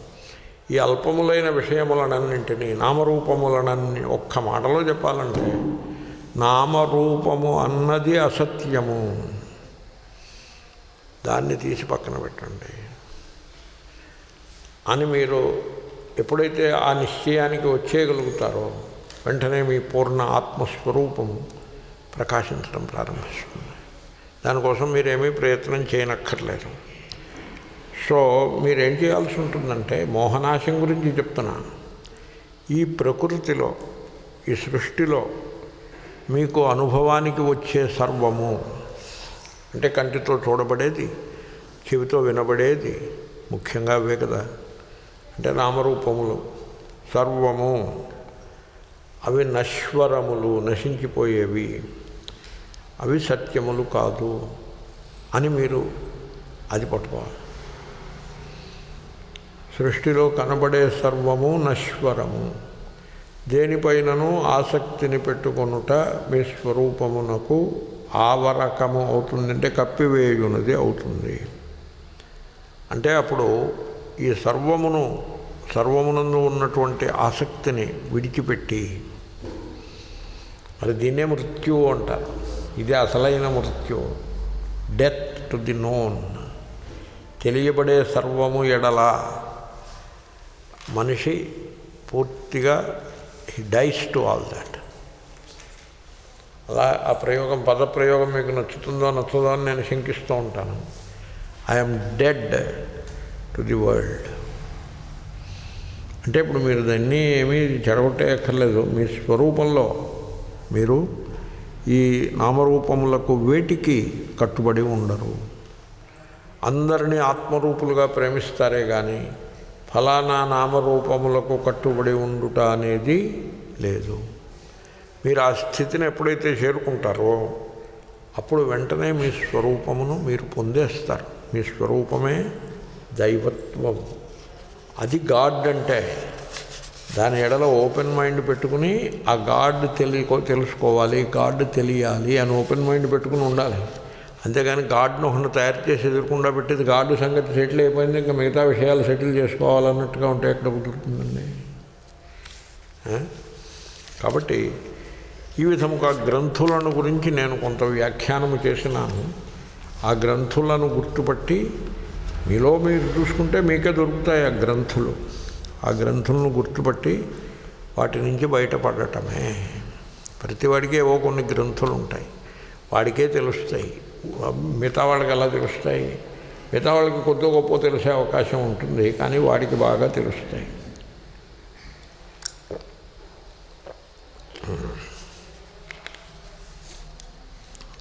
ఈ అల్పములైన విషయములనన్నింటినీ, నామరూపములనన్ని ఒక్క మాటలో చెప్పాలంటే, నామరూపము అన్నది అసత్యము, దాన్ని తీసి పక్కన పెట్టండి అని మీరు ఎప్పుడైతే ఆ నిశ్చయానికి వచ్చేయగలుగుతారో వెంటనే మీ పూర్ణ ఆత్మస్వరూపము ప్రకాశించడం ప్రారంభిస్తుంది. దానికోసం మీరేమీ ప్రయత్నం చేయనక్కర్లేదు. సో మీరేం చేయాల్సి ఉంటుందంటే, మోహనాశం గురించి చెప్తున్నా, ఈ ప్రకృతిలో, ఈ సృష్టిలో మీకు అనుభవానికి వచ్చే సర్వము అంటే కంటితో చూడబడేది, చెవితో వినబడేది, ముఖ్యంగా అవే కదా, అంటే నామరూపములు సర్వము అవి నశ్వరములు, నశించిపోయేవి, అవి సత్యములు కాదు అని మీరు అది పట్టుకోవాలి. సృష్టిలో కనబడే సర్వము నశ్వరము. దేనిపైనను ఆసక్తిని పెట్టుకొనుట మీ స్వరూపమునకు ఆవరకము అవుతుంది, అంటే కప్పివేయునది అవుతుంది. అంటే అప్పుడు ఈ సర్వమునందు ఉన్నటువంటి ఆసక్తిని విడిచిపెట్టి, మరి దీన్నే మృత్యువు అంటారు. ఇదే అసలైన మృత్యువు, డెత్ టు ది నోన్. తెలియబడే సర్వము ఎడల మనిషి పూర్తిగా he dice to all that. అలా ఆ ప్రయోగం, పదప్రయోగం మీకు నచ్చుతుందో నచ్చదో అని నేను శంకిస్తూ ఉంటాను. I'm dead to the world అంటే ఇప్పుడు మీరు దాన్ని ఏమీ చెడగొట్టేయక్కర్లేదు. మీ స్వరూపంలో మీరు ఈ నామరూపములకు వేటికి కట్టుబడి ఉండరు. అందరినీ ఆత్మరూపులుగా ప్రేమిస్తారే కానీ ఫలానా నామరూపములకు కట్టుబడి ఉండుట అనేది లేదు. మీరు ఆ స్థితిని ఎప్పుడైతే చేరుకుంటారో అప్పుడు వెంటనే మీ స్వరూపమును మీరు పొందేస్తారు. మీ స్వరూపమే దైవత్వం. అది గాడ్ అంటే. దాని ఎడల ఓపెన్ మైండ్ పెట్టుకుని ఆ గాడ్ తెలుసుకోవాలి, గాడ్ తెలియాలి అని ఓపెన్ మైండ్ పెట్టుకుని ఉండాలి. అంతేగాని గాడ్ను ఒకరిని తయారు చేసి ఎదుర్కొండా పెట్టేది గాడ్ సంగతి సెటిల్ అయిపోయింది, ఇంకా మిగతా విషయాలు సెటిల్ చేసుకోవాలన్నట్టుగా ఉంటే ఎక్కడ కుదురుతుందండి. కాబట్టి ఈ విధముగా గ్రంథులను గురించి నేను కొంత వ్యాఖ్యానము చేసినాను. ఆ గ్రంథులను గుర్తుపట్టి మీలో మీరు చూసుకుంటే మీకే దొరుకుతాయి ఆ గ్రంథులు. ఆ గ్రంథులను గుర్తుపట్టి వాటి నుంచి బయటపడటమే. ప్రతివాడికి ఏవో కొన్ని గ్రంథులు ఉంటాయి, వాడికే తెలుస్తాయి. మిగతా వాళ్ళకి ఎలా తెలుస్తాయి? మిగతా వాళ్ళకి కొద్ది గొప్ప తెలిసే అవకాశం ఉంటుంది, కానీ వాడికి బాగా తెలుస్తాయి.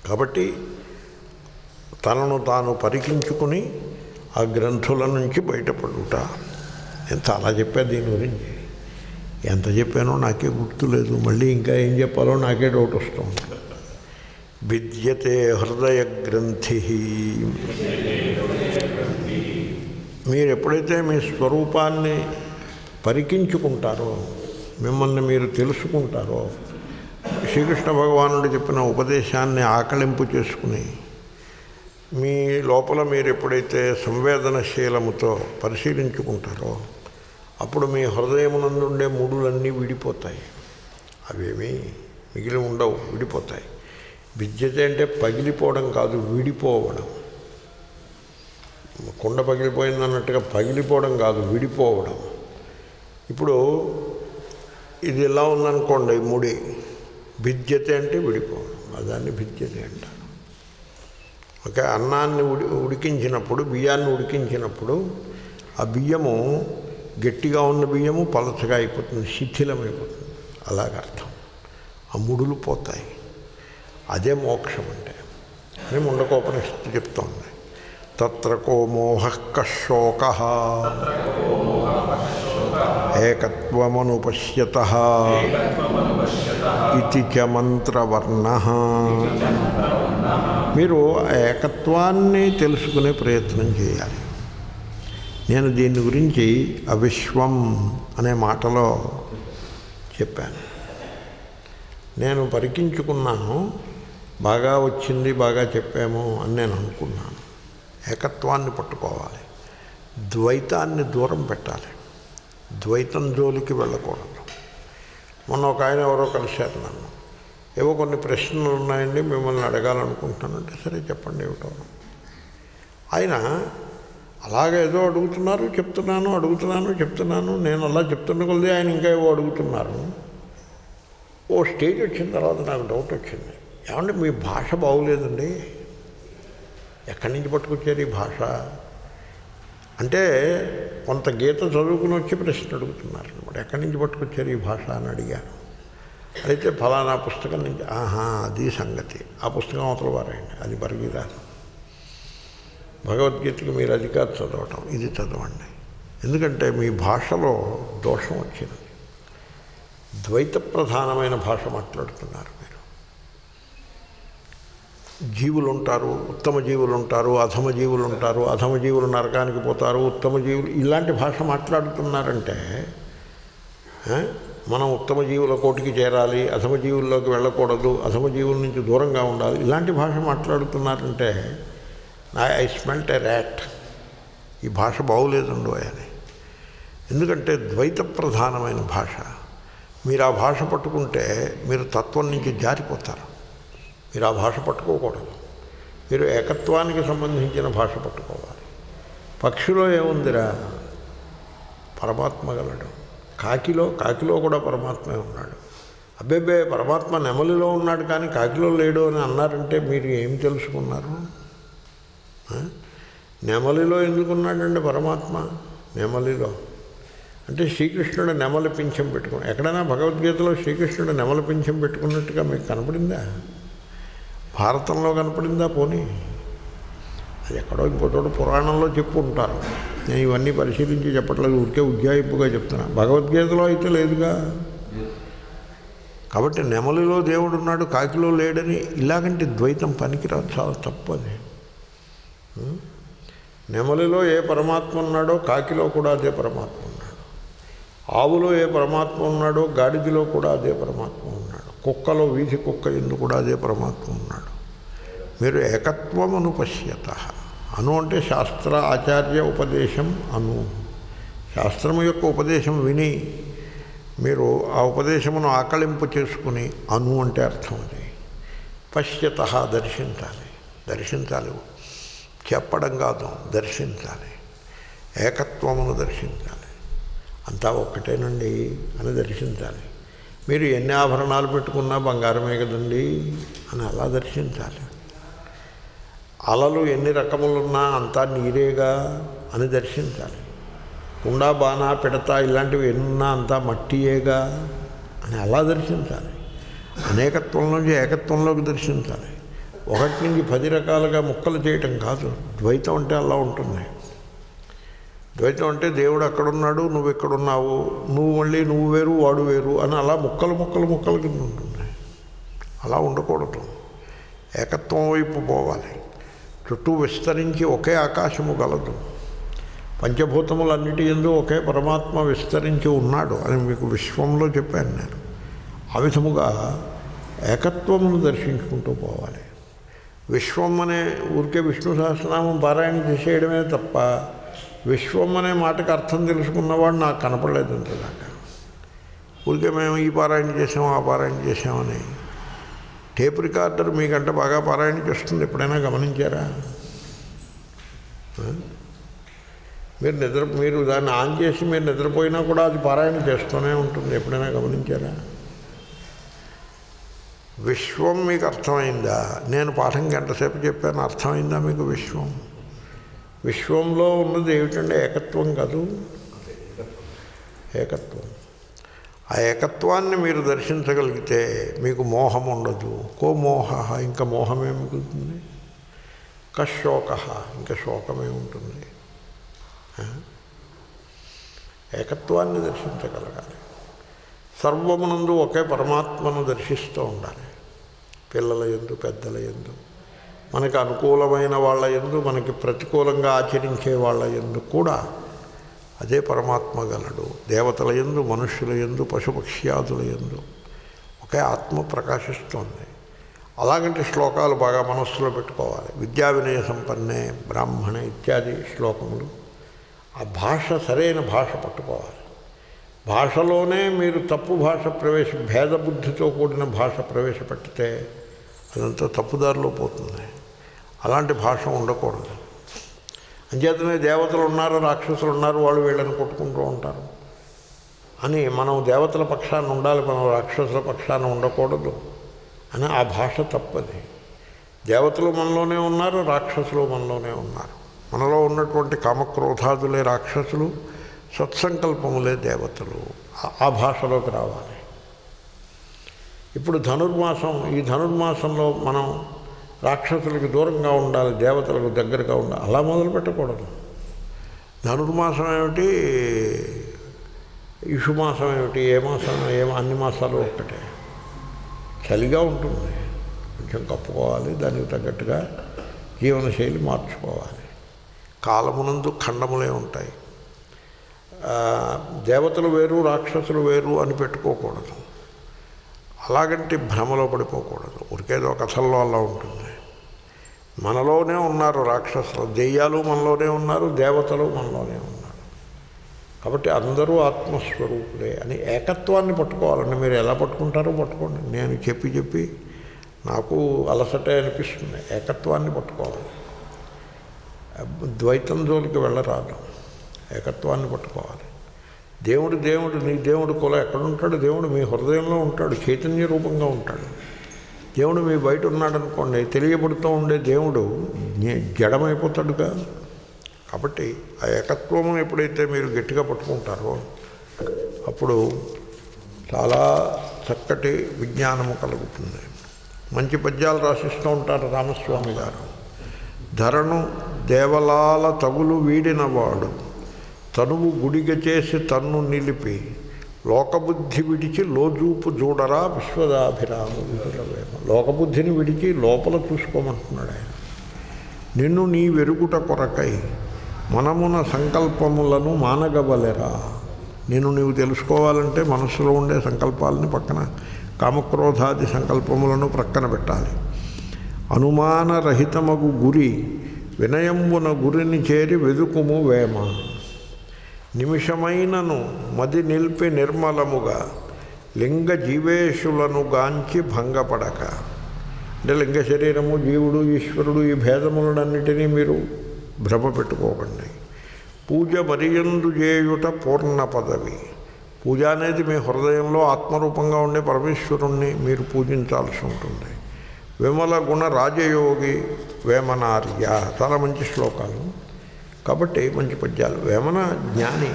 కాబట్టి తనను తాను పరికించుకుని ఆ గ్రంథుల నుంచి బయటపడుట. నేను చాలా చెప్పాను దీని గురించి. ఎంత చెప్పానో నాకే గుర్తులేదు. మళ్ళీ ఇంకా ఏం చెప్పాలో నాకే డౌట్ వస్తూ ఉంటుంది. విద్యతే హృదయ గ్రంథి. మీరు ఎప్పుడైతే మీ స్వరూపాన్ని పరికించుకుంటారో, మిమ్మల్ని మీరు తెలుసుకుంటారో, శ్రీకృష్ణ భగవానుడు చెప్పిన ఉపదేశాన్ని ఆకళింపు చేసుకుని మీ లోపల మీరు ఎప్పుడైతే సంవేదనశీలముతో పరిశీలించుకుంటారో అప్పుడు మీ హృదయమునందుండే ముడులన్నీ విడిపోతాయి. అవేమీ మిగిలి ఉండవు, విడిపోతాయి. విద్యతే అంటే పగిలిపోవడం కాదు, విడిపోవడం. కుండ పగిలిపోయిందన్నట్టుగా పగిలిపోవడం కాదు, విడిపోవడం. ఇప్పుడు ఇది ఎలా ఉందనుకోండి, ముడి. భిద్యతే అంటే విడిపోవడం, దాన్ని భిద్యతే అంటారు. ఓకే, అన్నాన్ని ఉడికించినప్పుడు, బియ్యాన్ని ఉడికించినప్పుడు ఆ బియ్యము గట్టిగా ఉన్న బియ్యము పలచగా అయిపోతుంది, శిథిలమైపోతుంది. అలాగర్థం. ఆ ముడులు పోతాయి. అదే మోక్షం అంటే అని ముండకోపనిషత్తు చెప్తోంది. తత్ర కో మోహః కశోకః ఏకత్వమనుపశ్యతః ఇతి చ మంత్రవర్ణః. మీరు ఏకత్వాన్ని తెలుసుకునే ప్రయత్నం చేయాలి. నేను దీని గురించి అవిశ్వం అనే మాటలో చెప్పాను. నేను పరికించుకున్నాను, బాగా వచ్చింది, బాగా చెప్పాము అని నేను అనుకున్నాను. ఏకత్వాన్ని పట్టుకోవాలి, ద్వైతాన్ని దూరం పెట్టాలి, ద్వైతం జోలికి వెళ్ళకూడదు. మొన్న ఒక ఆయన ఎవరో కలిశారు నన్ను, ఏవో కొన్ని ప్రశ్నలు ఉన్నాయండి మిమ్మల్ని అడగాలనుకుంటున్నానంటే, సరే చెప్పండి ఏమిటో. ఆయన అలాగే ఏదో అడుగుతున్నారు, చెప్తున్నాను, నేను అలా చెప్తున్న కొద్దీ ఆయన ఇంకా ఏవో అడుగుతున్నారు. ఓ స్టేజ్ వచ్చిన తర్వాత నాకు డౌట్ వచ్చింది, ఏమంటే మీ భాష బాగులేదండి, ఎక్కడి నుంచి పట్టుకొచ్చారు ఈ భాష అంటే, కొంత గీత చదువుకుని వచ్చి ప్రశ్న అడుగుతున్నారు అనమాట. ఎక్కడి నుంచి పట్టుకొచ్చారు ఈ భాష అని అడిగాను. అయితే ఫలానా పుస్తకం నుంచి. అది సంగతి. ఆ పుస్తకం అవతల వారండి, అది బరిగిరాదు. భగవద్గీతకి మీరు అది కాదు చదవటం, ఇది చదవండి. ఎందుకంటే మీ భాషలో దోషం వచ్చింది, ద్వైత ప్రధానమైన భాష మాట్లాడుతున్నారు మీరు. జీవులు ఉంటారు, ఉత్తమ జీవులు ఉంటారు, అధమ జీవులు ఉంటారు, అధమ జీవులు నరకానికి పోతారు, ఉత్తమ జీవులు, ఇలాంటి భాష మాట్లాడుతున్నారంటే మనం ఉత్తమ జీవుల కోటికి చేరాలి, అధమ జీవుల్లోకి వెళ్ళకూడదు, అధమ జీవుల నుంచి దూరంగా ఉండాలి, ఇలాంటి భాష మాట్లాడుతున్నారంటే ఐ స్మెల్ట్ ఎ ర్యాట్, ఈ భాష బాగులేదండో అని. ఎందుకంటే ద్వైత ప్రధానమైన భాష. మీరు ఆ భాష పట్టుకుంటే మీరు తత్వం నుంచి జారిపోతారు. మీరు ఆ భాష పట్టుకోకూడదు, మీరు ఏకత్వానికి సంబంధించిన భాష పట్టుకోవాలి. పక్షిలో ఏముందిరా, పరమాత్మ గలడు. కాకిలో కూడా పరమాత్మే ఉన్నాడు. అబ్బేబే పరమాత్మ నెమలిలో ఉన్నాడు కానీ కాకిలో లేడు అని అన్నారంటే మీరు ఏం తెలుసుకున్నారు? నెమలిలో ఎందుకున్నాడండి పరమాత్మ? నెమలిలో అంటే శ్రీకృష్ణుడు నెమలి పింఛం పెట్టుకుని, ఎక్కడైనా భగవద్గీతలో శ్రీకృష్ణుడు నెమలి పింఛం పెట్టుకున్నట్టుగా మీకు కనపడిందా? భారతంలో కనపడిందా? పోనీ అది ఎక్కడో ఇంకో చోట పురాణంలో చెప్పు ఉంటారు. నేను ఇవన్నీ పరిశీలించి చెప్పట్లేదు, ఊరికే ఉజ్జాయింపుగా చెప్తున్నా. భగవద్గీతలో అయితే లేదుగా. కాబట్టి నెమలిలో దేవుడు ఉన్నాడు, కాకిలో లేడని ఇలాగంటే ద్వైతం పనికిరాదు, చాలా తప్పు అది. నెమలిలో ఏ పరమాత్మ ఉన్నాడో కాకిలో కూడా అదే పరమాత్మ ఉన్నాడు. ఆవులో ఏ పరమాత్మ ఉన్నాడో గాడిదిలో కూడా అదే పరమాత్మ ఉన్నాడు. కుక్కలో వీధి కుక్క ఎందు కూడా అదే పరమాత్మ ఉన్నాడు. మీరు ఏకత్వమును పశ్యత. అను అంటే శాస్త్ర ఆచార్య ఉపదేశం అను. శాస్త్రము యొక్క ఉపదేశం విని మీరు ఆ ఉపదేశమును ఆకళింపు చేసుకుని, అను అంటే అర్థం అది. పశ్యత దర్శించాలి, చెప్పడం కాదు, దర్శించాలి. ఏకత్వమును దర్శించాలి. అంతా ఒక్కటేనండి అని దర్శించాలి. మీరు ఎన్ని ఆభరణాలు పెట్టుకున్నా బంగారమే కదండి అని అలా దర్శించాలి. అలలు ఎన్ని రకములున్నా అంతా నీరేగా అని దర్శించాలి. కుండ, బాణ, పిడత ఇలాంటివి ఎన్నున్నా అంతా మట్టియేగా అని అలా దర్శించాలి. అనేకత్వం నుంచి ఏకత్వంలోకి దర్శించాలి. 1 నుంచి 10 రకాలుగా ముక్కలు చేయటం కాదు. ద్వైతం అంటే అలా ఉంటుంది. ద్వైతం అంటే దేవుడు అక్కడున్నాడు, నువ్వు ఎక్కడున్నావు, నువ్వు మళ్ళీ నువ్వు వేరు వాడు వేరు అని అలా ముక్కలు కింద ఉంటుంది. అలా ఉండకూడదు. ఏకత్వం వైపు పోవాలి. చుట్టూ విస్తరించి ఒకే ఆకాశము గలదు. పంచభూతములన్నిటి యందు ఒకే పరమాత్మ విస్తరించి ఉన్నాడు అని మీకు విశ్వంలో చెప్పాను నేను. ఆ విధముగా ఏకత్వమును దర్శించుకుంటూ పోవాలి. విశ్వం అనే ఊరికే విష్ణు సహస్రనామం పారాయణ చేసేయడమే తప్ప విశ్వం అనే మాటకు అర్థం తెలుసుకున్నవాడు నాకు కనపడలేదు అంతదాకా. ఊరికే మేము ఈ పారాయణ చేసాము, ఆ పారాయణ చేసామని. టేప్ రికార్డర్ మీకంటే బాగా పారాయణ చేస్తుంది, ఎప్పుడైనా గమనించారా? మీరు దాన్ని ఆన్ చేసి మీరు నిద్రపోయినా కూడా అది పారాయణ చేస్తూనే ఉంటుంది, ఎప్పుడైనా గమనించారా? విశ్వం మీకు అర్థమైందా? నేను పాఠం గంటసేపు చెప్పాను, అర్థమైందా మీకు విశ్వం? విశ్వంలో ఉన్నది ఏమిటంటే ఏకత్వం కాదు, ఏకత్వం. ఆ ఏకత్వాన్ని మీరు దర్శించగలిగితే మీకు మోహం ఉండదు. కో మోహ, ఇంకా మోహమే మిగులుతుంది. కశోక, ఇంకా శోకమే ఉంటుంది. ఏకత్వాన్ని దర్శించగలగాలి. సర్వమునందు ఒకే పరమాత్మను దర్శిస్తూ ఉండాలి. పిల్లల యందు, పెద్దల యందు, మనకు అనుకూలమైన వాళ్ళ యందు, మనకి ప్రతికూలంగా ఆచరించే వాళ్ళ యందు కూడా అదే పరమాత్మ గలడు. దేవతల యందు, మనుష్యుల యందు, పశుపక్ష్యాదుల యందు ఒకే ఆత్మ ప్రకాశిస్తోంది. అలాగంటే శ్లోకాలు బాగా మనస్సులో పెట్టుకోవాలి. విద్యా వినయ సంపన్నే బ్రాహ్మణే ఇత్యాది శ్లోకములు. ఆ భాష సరైన భాష పట్టుకోవాలి. భాషలోనే మీరు తప్పు భాష భేద బుద్ధితో కూడిన భాష ప్రవేశపెట్టితే అదంతా తప్పుదారిలో పోతుంది. అలాంటి భాష ఉండకూడదు. అంచేతనే దేవతలు ఉన్నారు, రాక్షసులు ఉన్నారు, వాళ్ళు వీళ్ళని కొట్టుకుంటూ ఉంటారు అని మనం దేవతల పక్షాన ఉండాలి, మనం రాక్షసుల పక్షాన ఉండకూడదు అని ఆ భాష తప్పది. దేవతలు మనలోనే ఉన్నారు, రాక్షసులు మనలోనే ఉన్నారు. మనలో ఉన్నటువంటి కామక్రోధాదులే రాక్షసులు, సత్సంకల్పములే దేవతలు. ఆ భాషలోకి రావాలి. ఇప్పుడు ధనుర్మాసం, ఈ ధనుర్మాసంలో మనం రాక్షసులకు దూరంగా ఉండాలి, దేవతలకు దగ్గరగా ఉండాలి. అలా మొదలు పెట్టకూడదు. ధనుర్మాసం ఏమిటి, ఇషుమాసం ఏమిటి, ఏ మాసం అన్ని మాసాలు ఒక్కటే. చలిగా ఉంటుంది, కొంచెం కప్పుకోవాలి, దానికి తగ్గట్టుగా జీవనశైలి మార్చుకోవాలి. కాలమునందు ఖండములే ఉంటాయి. దేవతలు వేరు రాక్షసులు వేరు అని పెట్టుకోకూడదు. అలాగంటే భ్రమలో పడిపోకూడదు. ఉరికేదో కథల్లో అలా ఉంటుంది. మనలోనే ఉన్నారు రాక్షసులు, దెయ్యాలు మనలోనే ఉన్నారు, దేవతలు మనలోనే ఉన్నారు. కాబట్టి అందరూ ఆత్మస్వరూపులే అని ఏకత్వాన్ని పట్టుకోవాలండి. మీరు ఎలా పట్టుకుంటారో పట్టుకోండి. నేను చెప్పి నాకు అలసటే అనిపిస్తుంది. ఏకత్వాన్ని పట్టుకోవాలి. ద్వైతం జోలికి వెళ్ళరాదు. ఏకత్వాన్ని పట్టుకోవాలి. దేవుడు నీ దేవుడు కుల ఎక్కడుంటాడు? దేవుడు మీ హృదయంలో ఉంటాడు, చైతన్య రూపంగా ఉంటాడు. దేవుడు మీ బయట ఉన్నాడనుకోండి, తెలియబడుతూ ఉండే దేవుడు జడమైపోతాడుగా. కాబట్టి ఆ ఏకత్వము ఎప్పుడైతే మీరు గట్టిగా పట్టుకుంటారో అప్పుడు చాలా చక్కటి విజ్ఞానము కలుగుతుంది. మంచి పద్యాలు రాసిస్తూ ఉంటారు రామస్వామి గారు. ధరణు దేవలాల తగులు వీడినవాడు, తనువు గుడిగ చేసి తన్ను నిలిపి, లోకబుద్ధి విడిచి లోజూపు చూడరా విశ్వదాభిరామ విదురవేమ. లోకబుద్ధిని విడిచి లోపల చూసుకోమంటున్నాడు ఆయన. నిన్ను నీ వెరుగుట కొరకై మనమున సంకల్పములను మానగవలెరా. నేను నీవు తెలుసుకోవాలంటే మనసులో ఉండే సంకల్పాలని పక్కన, కామక్రోధాది సంకల్పములను ప్రక్కన పెట్టాలి. అనుమానరహితమగు గురి వినయంబున గురిని చేరి వెదుకుము వేమ. నిమిషమైనను మది నిలిపి నిర్మలముగా లింగ జీవేశులను గాంచి భంగపడక. అంటే లింగ శరీరము, జీవుడు, ఈశ్వరుడు, ఈ భేదములన్నిటినీ మీరు భ్రమ పెట్టుకోకండి. పూజ మరియందు చేయుట పూర్ణ పదవి. పూజ అనేది మీ హృదయంలో ఆత్మరూపంగా ఉండే పరమేశ్వరుణ్ణి మీరు పూజించాల్సి ఉంటుంది. విమల గుణ రాజయోగి వేమనార్య. చాలా మంచి శ్లోకాలు, కాబట్టి మంచి పద్యాలు. వేమన జ్ఞాని,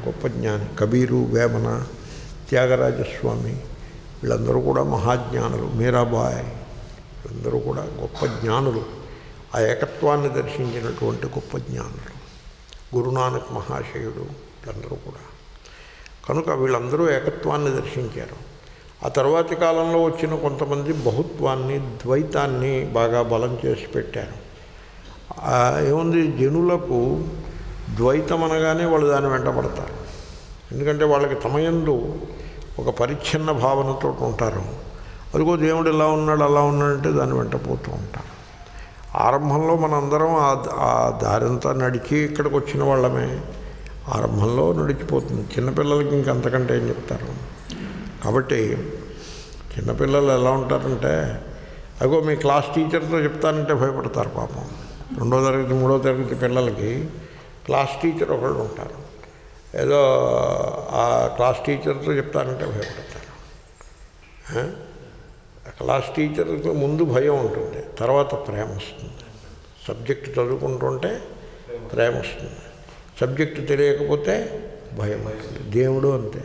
గొప్ప జ్ఞాని. కబీరు, వేమన, త్యాగరాజస్వామి వీళ్ళందరూ కూడా మహాజ్ఞానులు. మీరాబాయ్ వీళ్ళందరూ కూడా గొప్ప జ్ఞానులు. ఆ ఏకత్వాన్ని దర్శించినటువంటి గొప్ప జ్ఞానులు. గురునానక్ మహాశయుడు వీళ్ళందరూ కూడా. కనుక వీళ్ళందరూ ఏకత్వాన్ని దర్శించారు. ఆ తర్వాతి కాలంలో వచ్చిన కొంతమంది బహుత్వాన్ని, ద్వైతాన్ని బాగా బలం చేసి పెట్టారు. ఏముంది, జనులకు ద్వైతం అనగానే వాళ్ళు దాన్ని వెంటబడతారు. ఎందుకంటే వాళ్ళకి తమయందు ఒక పరిచ్ఛిన్న భావనతో ఉంటారు. అదిగో దేవుడు ఇలా ఉన్నాడు అలా ఉన్నాడంటే దాన్ని వెంటపోతూ ఉంటారు. ఆరంభంలో మనందరం ఆ దారంతా నడిచి ఇక్కడికి వచ్చిన వాళ్ళమే. ఆరంభంలో నడిచిపోతుంది. చిన్నపిల్లలకి ఇంకంతకంటే ఏం చెప్తారు. కాబట్టి చిన్నపిల్లలు ఎలా ఉంటారంటే, అగో మీ క్లాస్ టీచర్తో చెప్తానంటే భయపడతారు పాపం. 2వ తరగతి 3వ తరగతి పిల్లలకి క్లాస్ టీచర్ ఒకళ్ళు ఉంటారు. ఏదో ఆ క్లాస్ టీచర్తో చెప్తానంటే భయపడతారు. క్లాస్ టీచర్తో ముందు భయం ఉంటుంది, తర్వాత ప్రేమ వస్తుంది. సబ్జెక్టు చదువుకుంటుంటే ప్రేమ వస్తుంది, సబ్జెక్టు తెలియకపోతే భయం. దేవుడు అంతే,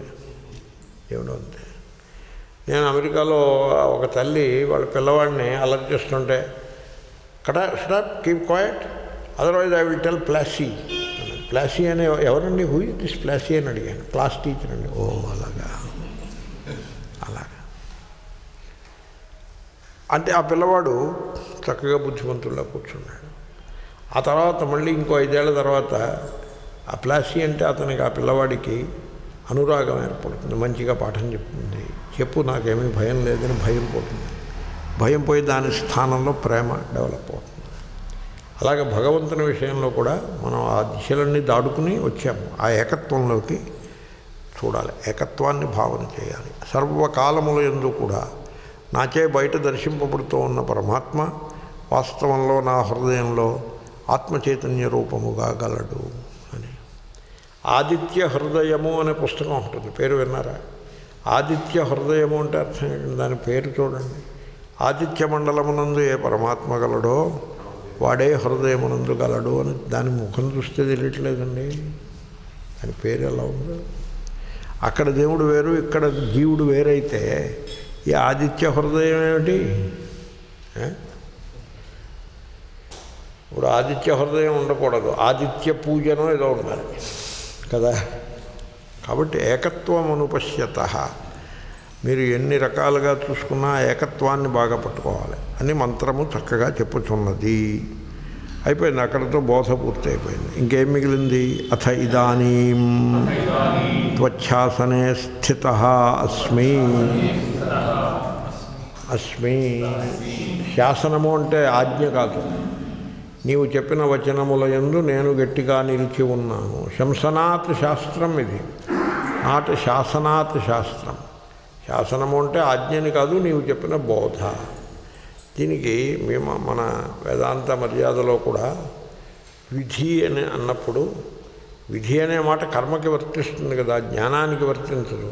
దేవుడు అంతే. నేను అమెరికాలో ఒక తల్లి వాళ్ళ పిల్లవాడిని అలర్ట్ చేస్తుంటే, stop, keep quiet, otherwise I will tell ప్లాసీ. ప్లాసీ అనే ఎవరండి, హూ ఇస్ దిస్ ప్లాసీ అని అడిగాను. క్లాస్ టీచర్ అండి. ఓ అలాగా. అంటే ఆ పిల్లవాడు చక్కగా బుద్ధిమంతుల్లో కూర్చున్నాడు. ఆ తర్వాత మళ్ళీ ఇంకో 5 ఏళ్ల తర్వాత ఆ ప్లాసీ అంటే అతనికి, ఆ పిల్లవాడికి అనురాగం ఏర్పడుతుంది. మంచిగా పాఠం చెప్తుంది. చెప్పు, నాకేమీ భయం లేదని భయం పోతుంది. భయం పోయి దాని స్థానంలో ప్రేమ డెవలప్ అవుతుంది. అలాగే భగవంతుని విషయంలో కూడా మనం ఆ దిశలన్నీ దాటుకుని వచ్చాము. ఆ ఏకత్వంలోకి చూడాలి, ఏకత్వాన్ని భావన చేయాలి. సర్వకాలముల యందు కూడా నాచే బయట దర్శింపబడుతూ ఉన్న పరమాత్మ వాస్తవంలో నా హృదయంలో ఆత్మచైతన్య రూపముగా గలడు అని. ఆదిత్య హృదయము అనే పుస్తకం ఉంటుంది, పేరు విన్నారా? ఆదిత్య హృదయము అంటే అర్థం ఏంటంటే దాని పేరు చూడండి. ఆదిత్య మండలమునందు ఏ పరమాత్మ గలడో వాడే హృదయమునందు గలడు అని దాని ముఖం చూస్తే తెలియట్లేదండి. దాని పేరు ఎలా ఉందో. అక్కడ దేవుడు వేరు, ఇక్కడ జీవుడు వేరైతే ఈ ఆదిత్య హృదయం ఏమిటి? ఇప్పుడు ఆదిత్య హృదయం ఉండకూడదు, ఆదిత్య పూజనో ఏదో ఉండాలి కదా. కాబట్టి ఏకత్వం అనుపశ్యత. మీరు ఎన్ని రకాలుగా చూసుకున్నా ఏకత్వాన్ని బాగా పట్టుకోవాలి అని మంత్రము చక్కగా చెప్పుచున్నది. అయిపోయింది, అక్కడితో బోధ పూర్తి అయిపోయింది. ఇంకేం మిగిలింది? అథ ఇదానీం త్వచ్ఛాసనే స్థిత అస్మి. అస్మి శాసనము అంటే ఆజ్ఞ కాదు. నీవు చెప్పిన వచనముల యందు నేను గట్టిగా నిలిచి ఉన్నాను. శంసనాత్ శాస్త్రం ఇది, నాట్ శాసనాత్ శాస్త్రం. శాసనము అంటే ఆజ్ఞని కాదు, నీవు చెప్పిన బోధ. దీనికి మేము మన వేదాంత మర్యాదలో కూడా విధి అని అన్నప్పుడు, విధి అనే మాట కర్మకి వర్తిస్తుంది కదా, జ్ఞానానికి వర్తించదు.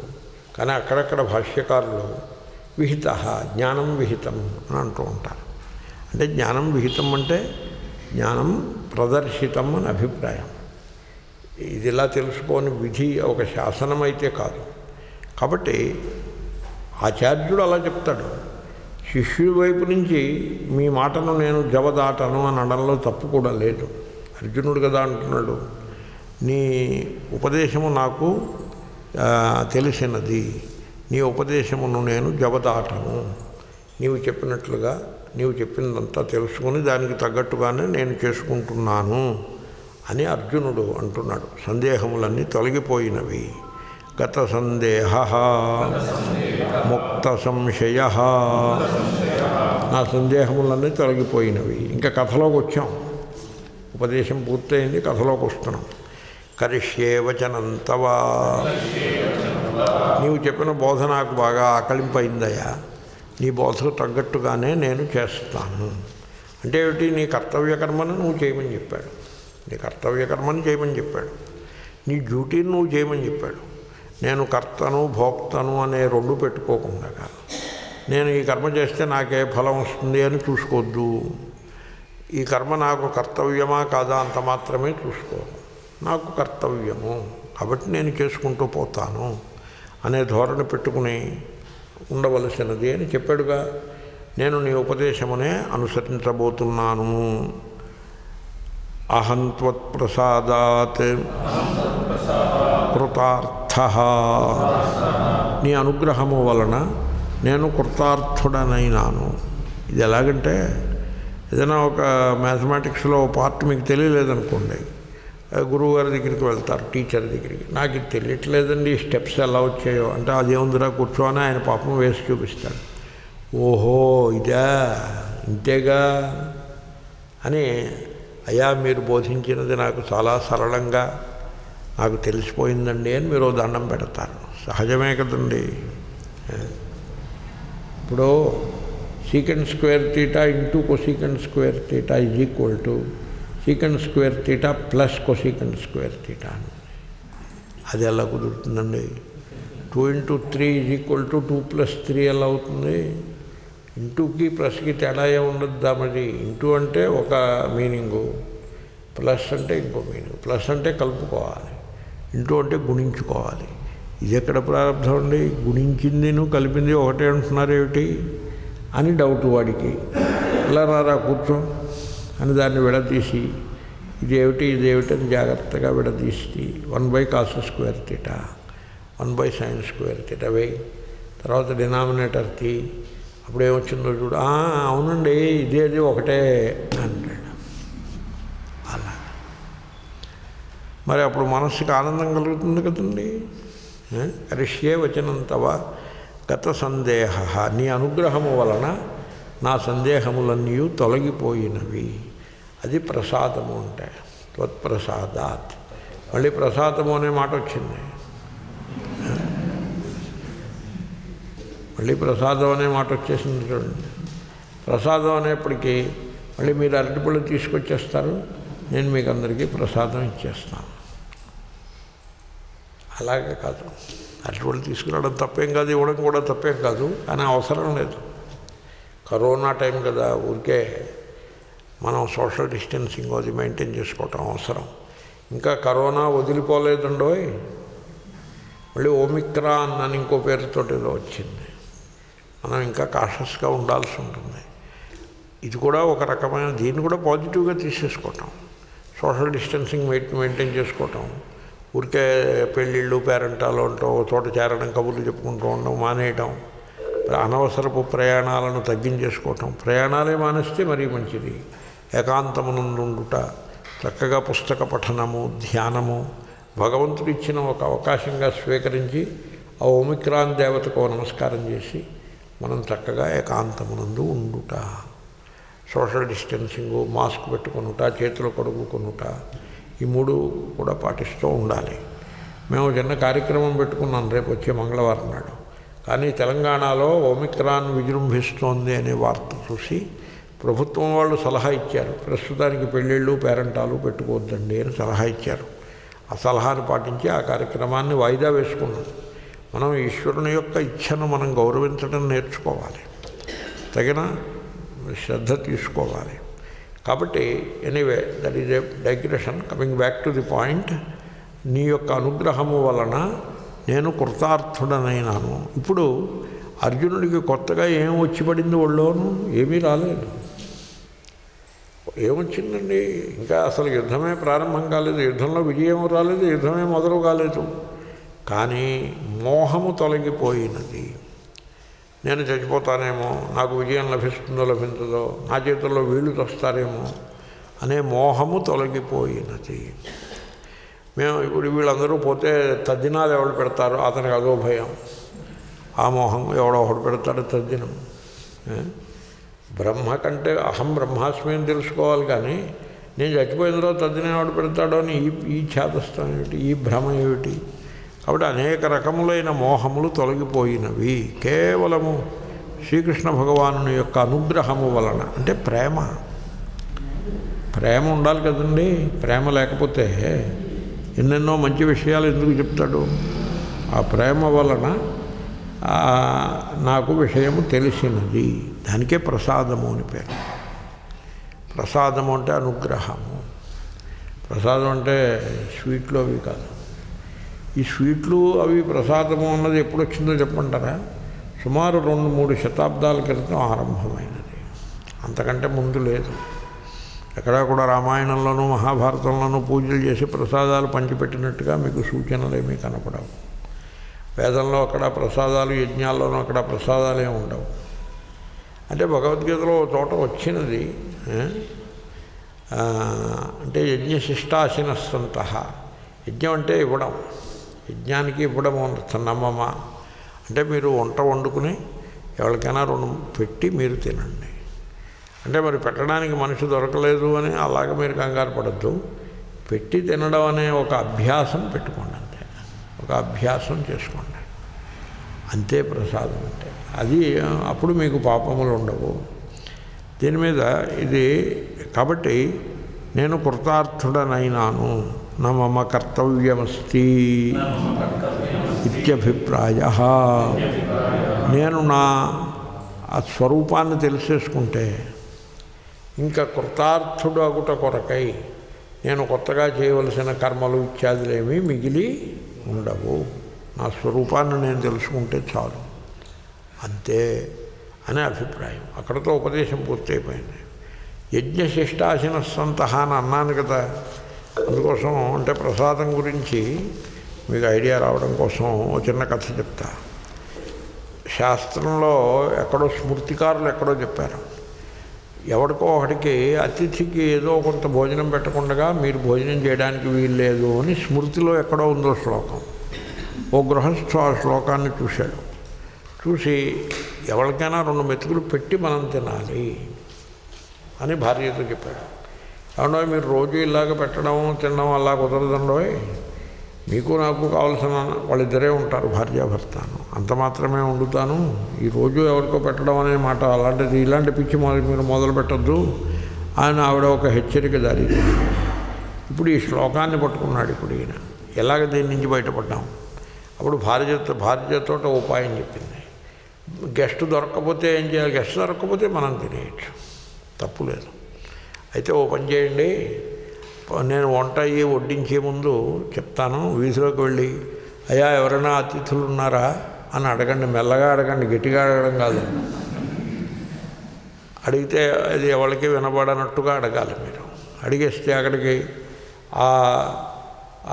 కానీ అక్కడక్కడ భాష్యకారులు విహిత, జ్ఞానం విహితం అని అంటూ ఉంటారు. అంటే జ్ఞానం విహితం అంటే జ్ఞానం ప్రదర్శితం అని అభిప్రాయం. ఇది ఇలా తెలుసుకొని విధి ఒక శాసనం అయితే కాదు. కాబట్టి ఆచార్యుడు అలా చెప్తాడు. శిష్యుడి వైపు నుంచి మీ మాటను నేను జవదాటను అని అనడంలో తప్పు కూడా లేదు. అర్జునుడు కదా అంటున్నాడు, నీ ఉపదేశము నాకు తెలిసినది, నీ ఉపదేశమును నేను జవదాటను. నీవు చెప్పినట్లుగా నీవు చెప్పిందంతా తెలుసుకుని దానికి తగ్గట్టుగానే నేను చేసుకుంటున్నాను అని అర్జునుడు అంటున్నాడు. సందేహములన్నీ తొలగిపోయినవి. గత సందేహ ముక్త సంశయ. నా సందేహములన్నీ తొలగిపోయినవి. ఇంకా కథలోకి వచ్చాం, ఉపదేశం పూర్తయింది, కథలోకి వస్తున్నాం. కరిష్యే వచనం తవా. నీవు చెప్పిన బోధ నాకు బాగా ఆకలింపైందయ్యా, నీ బోధకు తగ్గట్టుగానే నేను చేస్తాను. అంటే ఏమిటి? నీ కర్తవ్య కర్మను నువ్వు చేయమని చెప్పాడు. నీ కర్తవ్య కర్మని చేయమని చెప్పాడు. నీ డ్యూటీని నువ్వు చేయమని చెప్పాడు. నేను కర్తను భోక్తను అనే రెండు పెట్టుకోకుండా, నేను ఈ కర్మ చేస్తే నాకే ఫలం వస్తుంది అని చూసుకోవద్దు. ఈ కర్మ నాకు కర్తవ్యమా కాదా అంత మాత్రమే చూసుకో. నాకు కర్తవ్యము కాబట్టి నేను చేసుకుంటూ పోతాను అనే ధోరణి పెట్టుకుని ఉండవలసినది అని చెప్పాడుగా. నేను నీ ఉపదేశమునే అనుసరించబోతున్నాను. అహం త్వత్ప్రసాదాత్ కృతార్థ. నీ అనుగ్రహము వలన నేను కృతార్థుడనైనాను. ఇది ఎలాగంటే, ఏదైనా ఒక మ్యాథమెటిక్స్లో పార్ట్ మీకు తెలియలేదనుకోండి, గురువు గారి దగ్గరికి వెళ్తారు, టీచర్ దగ్గరికి, నాకు ఇది తెలియట్లేదండి స్టెప్స్ ఎలా వచ్చాయో అంటే, అదేముందిరా కూర్చోని ఆయన పాపం వేసి చూపిస్తాడు. ఓహో ఇదా, ఇంతేగా అని, అయ్యా మీరు బోధించినది నాకు చాలా సరళంగా నాకు తెలిసిపోయిందండి అని మీరు దండం పెడతారు. సహజమే కదండి. ఇప్పుడు secant square theta into కొసీకెండ్ square theta is equal to secant square theta plus కొసీకెండ్ square theta అని. అది ఎలా కుదురుతుందండి? 2 × 3 ఈజ్ ఈక్వల్ టు 2 + 3 ఎలా అవుతుంది? ఇంటూకి ప్లస్కి తేడా ఉండద్దా? మరి ఇంటూ అంటే ఒక మీనింగు, ప్లస్ అంటే ఇంకో మీనింగ్. ప్లస్ అంటే కలుపుకోవాలి, ఇంటూ అంటే గుణించుకోవాలి. ఇది ఎక్కడ ప్రారంభం అండి? గుణించింది నువ్వు కలిపింది ఒకటే అంటున్నారు ఏమిటి అని డౌట్ వాడికి. ఇలా రారా కూర్చో అని దాన్ని విడదీసి ఇదేమిటి ఇదేమిటి అని జాగ్రత్తగా విడదీసి 1/cos² తీటా 1/sin² తీటా వేయి. తర్వాత డినామినేటర్కి అప్పుడు ఏమొచ్చిందో చూడు, అవునండి ఇదేది ఒకటే అంటాడు. అలా మరి అప్పుడు మనస్సుకి ఆనందం కలుగుతుంది కదండి. కరిష్యే వచనం తవ గత సందేహ. నీ అనుగ్రహము వలన నా సందేహములన్నీ తొలగిపోయినవి. అది ప్రసాదము అంటే. త్వత్ప్రసాదాత్. మళ్ళీ ప్రసాదము అనే మాట వచ్చింది. మళ్ళీ ప్రసాదం అనే మాట వచ్చేసింది చూడండి. ప్రసాదం అనేప్పటికీ మళ్ళీ మీరు అరటిపళ్ళు తీసుకొచ్చేస్తారు, నేను మీకు అందరికీ ప్రసాదం ఇచ్చేస్తాను. అలాగే కాదు, అరటిపళ్ళు తీసుకురావడం తప్పేం కాదు, ఇవ్వడం కూడా తప్పేం కాదు, కానీ అవసరం లేదు. కరోనా టైం కదా, ఊరికే మనం సోషల్ డిస్టెన్సింగ్ అది మెయింటైన్ చేసుకోవటం అవసరం. ఇంకా కరోనా వదిలిపోలేదండోయ్. మళ్ళీ ఓమిక్రాన్ అని ఇంకో పేరుతో ఏదో వచ్చింది. మనం ఇంకా కాషస్గా ఉండాల్సి ఉంటుంది. ఇది కూడా ఒక రకమైన, దీన్ని కూడా పాజిటివ్గా తీసేసుకోవటం, సోషల్ డిస్టెన్సింగ్ మెయింటైన్ చేసుకోవటం, ఊరికే పెళ్ళిళ్ళు పేరెంటాలు ఉండటం, చోట చేరడం, కబుర్లు చెప్పుకుంటూ ఉండడం మానేయటం, అనవసరపు ప్రయాణాలను తగ్గించేసుకోవటం. ప్రయాణాలే మానేస్తే మరీ మంచిది. ఏకాంతమునందుండుట, చక్కగా పుస్తక పఠనము, ధ్యానము భగవంతుడు ఇచ్చిన ఒక అవకాశంగా స్వీకరించి ఆ ఓమిక్రాన్ దేవతకు నమస్కారం చేసి మనం చక్కగా ఏకాంతమునందు ఉండుట, సోషల్ డిస్టెన్సింగు, మాస్క్ పెట్టుకొనుట, చేతులు కడుగుకొనుట, ఈ మూడు కూడా పాటిస్తూ ఉండాలి. మేము చిన్న కార్యక్రమం పెట్టుకున్నాం రేపు వచ్చే మంగళవారం నాడు. కానీ తెలంగాణలో ఓమిక్రాన్ విజృంభిస్తోంది అనే వార్త చూసి ప్రభుత్వం వాళ్ళు సలహా ఇచ్చారు, ప్రస్తుతానికి పెళ్ళిళ్ళు పేరెంటాలు పెట్టుకోవద్దండి అని సలహా ఇచ్చారు. ఆ సలహాను పాటించి ఆ కార్యక్రమాన్ని వాయిదా వేసుకున్నాం. మనం ఈశ్వరుని యొక్క ఇచ్ఛను మనం గౌరవించడం నేర్చుకోవాలి, తగిన శ్రద్ధ తీసుకోవాలి. కాబట్టి anyway, that is a digression. Coming back to the point, నీ యొక్క అనుగ్రహము వలన నేను కృతార్థుడనైనాను. ఇప్పుడు అర్జునుడికి కొత్తగా ఏం వచ్చి పడింది ఒళ్ళోను? ఏమీ రాలేదు. ఏమొచ్చిందండి? ఇంకా అసలు యుద్ధమే ప్రారంభం కాలేదు, యుద్ధంలో విజయం రాలేదు, యుద్ధమే మొదలు కాలేదు. కానీ మోహము తొలగిపోయినది. నేను చచ్చిపోతానేమో, నాకు విజయం లభిస్తుందో లభించదో, నా చేతుల్లో వీళ్ళు తొస్తారేమో అనే మోహము తొలగిపోయినది. మేము ఇప్పుడు వీళ్ళందరూ పోతే తద్దినాలు ఎవరు పెడతారో అతనికి అదో భయం, ఆ మోహం ఎవడో ఒకడు పెడతాడు తద్దినం. బ్రహ్మ కంటే అహం బ్రహ్మాస్మి అని తెలుసుకోవాలి, కానీ నేను చచ్చిపోయిన తర్వాత తద్దినం ఎవడు పెడతాడో అని ఈ ఛాదస్థం ఏమిటి, ఈ భ్రమ ఏమిటి? కాబట్టి అనేక రకములైన మోహములు తొలగిపోయినవి కేవలము శ్రీకృష్ణ భగవానుని యొక్క అనుగ్రహము వలన. అంటే ప్రేమ ఉండాలి కదండి. ప్రేమ లేకపోతే ఎన్నెన్నో మంచి విషయాలు ఎందుకు చెప్తాడు? ఆ ప్రేమ వలన నాకు విషయము తెలిసినది. దానికే ప్రసాదము అని పేరు. ప్రసాదము అంటే అనుగ్రహము. ప్రసాదం అంటే స్వీట్లు అవి కాదు. ఈ స్వీట్లు అవి ప్రసాదము అన్నది ఎప్పుడు వచ్చిందో చెప్పంటారా? సుమారు 2-3 శతాబ్దాల క్రితం ఆరంభమైనది, అంతకంటే ముందు లేదు. ఎక్కడా కూడా రామాయణంలోనూ మహాభారతంలోనూ పూజలు చేసి ప్రసాదాలు పంచిపెట్టినట్టుగా మీకు సూచనలు ఏమీ కనపడవు. వేదంలో అక్కడ ప్రసాదాలు, యజ్ఞాల్లోనూ అక్కడ ప్రసాదాలు ఏమి ఉండవు. అంటే భగవద్గీతలో చోట వచ్చినది, అంటే యజ్ఞశిష్టాశినస్సంత. యజ్ఞం అంటే ఇవ్వడం, యజ్ఞానికి ఇవ్వడం నమ్మమా అంటే మీరు వంట వండుకుని ఎవరికైనా 2 పెట్టి మీరు తినండి. అంటే మరి పెట్టడానికి మనిషి దొరకలేదు అని అలాగ మీరు కంగారు పడద్దు. పెట్టి తినడం అనే ఒక అభ్యాసం పెట్టుకోండి, అంతే. ఒక అభ్యాసం చేసుకోండి, అంతే ప్రసాదం అంటే. అది అప్పుడు మీకు పాపములు ఉండవు. దీని మీద ఇది కాబట్టి నేను కృతార్థుడనైనాను, నా మమ కర్తవ్యమస్తి ఇత్యభిప్రాయ. నేను నా ఆ స్వరూపాన్ని తెలిసేసుకుంటే ఇంకా కృతార్థుడు అగుట కొరకై నేను కొత్తగా చేయవలసిన కర్మలు ఇత్యాదులేమీ మిగిలి ఉండవు. నా స్వరూపాన్ని నేను తెలుసుకుంటే చాలు, అంతే అనే అభిప్రాయం. అక్కడతో ఉపదేశం పూర్తయిపోయింది. యజ్ఞశిష్టాశినస్సంత అని అన్నాను కదా, అందుకోసం అంటే ప్రసాదం గురించి మీకు ఐడియా రావడం కోసం ఒక చిన్న కథ చెప్తా. శాస్త్రంలో ఎక్కడో స్మృతికారులు ఎక్కడో చెప్పారు, ఎవరికో ఒకటికి అతిథికి ఏదో కొంత భోజనం పెట్టకుండా మీరు భోజనం చేయడానికి వీల్లేదు అని స్మృతిలో ఎక్కడో ఉందో శ్లోకం. ఓ గృహస్థు ఆ శ్లోకాన్ని చూశాడు. చూసి ఎవరికైనా 2 మెతుకులు పెట్టి మనం తినాలి అని భార్యతో చెప్పాడు. ఏమన్నా మీరు రోజు ఇలాగ పెట్టడం తినడం అలా కుదరదండోయ్, మీకు నాకు కావాల్సిన వాళ్ళిద్దరే ఉంటారు భార్యాభర్తను, అంత మాత్రమే వండుతాను, ఈ రోజు ఎవరికో పెట్టడం అనే మాట అలాంటిది ఇలాంటి పిచ్చి మీరు మొదలు పెట్టద్దు అని ఆవిడ ఒక హెచ్చరిక జారీ చేసింది. ఇప్పుడు ఈ శ్లోకాన్ని పట్టుకున్నాడు. ఇప్పుడు ఈయన ఎలాగ దీని నుంచి బయటపడ్డాం? అప్పుడు భార్యతో ఉపాయం చెప్పింది. గెస్ట్ దొరక్కపోతే ఏం చేయాలి? గెస్ట్ దొరక్కపోతే మనం తినేయచ్చు, తప్పు లేదు. అయితే ఓ పని చేయండి, నేను వంట అయ్యి వడ్డించే ముందు చెప్తాను, వీధిలోకి వెళ్ళి అయ్యా ఎవరైనా అతిథులు ఉన్నారా అని అడగండి, మెల్లగా అడగండి, గట్టిగా అడగడం కాదు. అడిగితే అది ఎవరికి వినబడనట్టుగా అడగాలి. మీరు అడిగేస్తే అక్కడికి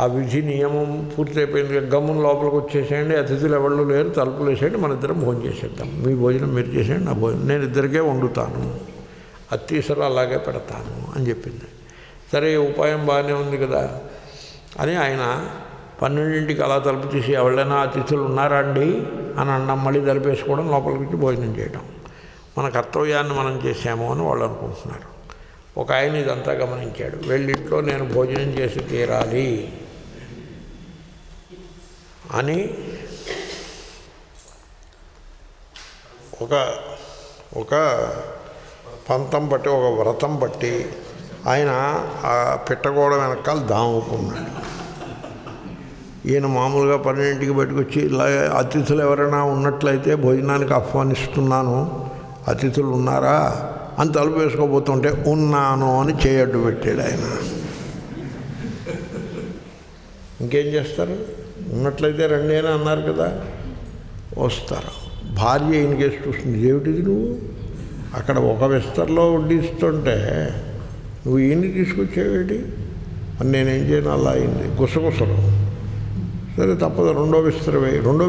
ఆ విధి నియమం పూర్తయిపోయింది, గమ్మున లోపలికి వచ్చేసేయండి, అతిథులు ఎవళ్ళు లేరు, తలుపులు వేసేయండి, మన ఇద్దరం భోజనం చేసేద్దాం, మీ భోజనం మీరు చేసేయండి, నా భోజనం నేను ఇద్దరికే వండుతాను, అత్తీసలు అలాగే పెడతాను అని చెప్పింది. సరే ఉపాయం బాగానే ఉంది కదా అని ఆయన 12ంటికి అలా తలుపు తీసి ఎవరైనా అతిథులు ఉన్నారా అండి అని అన్నం, మళ్ళీ తలుపేసుకోవడం, లోపలికి వచ్చి భోజనం చేయడం. మన కర్తవ్యాన్ని మనం చేసాము అని వాళ్ళు అనుకుంటున్నారు. ఒక ఆయన ఇదంతా గమనించాడు. వెళ్ళింట్లో నేను భోజనం చేసి తీరాలి అని ఒక పంతం బట్టి, ఒక వ్రతం బట్టి ఆయన ఆ పిట్టగోడ వెనకాల దాముకున్నాడు. ఈయన మామూలుగా 12ంటికి బయటకు వచ్చి ఇలా అతిథులు ఎవరైనా ఉన్నట్లయితే భోజనానికి ఆహ్వానిస్తున్నాను, అతిథులు ఉన్నారా అని తలుపు వేసుకోబోతుంటే ఉన్నాను అని చేయడ్డు పెట్టాడు ఆయన. ఇంకేం చేస్తారు? ఉన్నట్లయితే రండి అని అన్నారు కదా, వస్తారు. భార్య ఈయన కేసు చూస్తుంది, ఏమిటిది నువ్వు అక్కడ ఒక విస్తరలో వడ్డిస్తుంటే నువ్వు ఈయన్ని తీసుకొచ్చేవేటి అని నేనేం చేయను, అలా అయింది గుసగుసలు. సరే తప్పదు, రెండో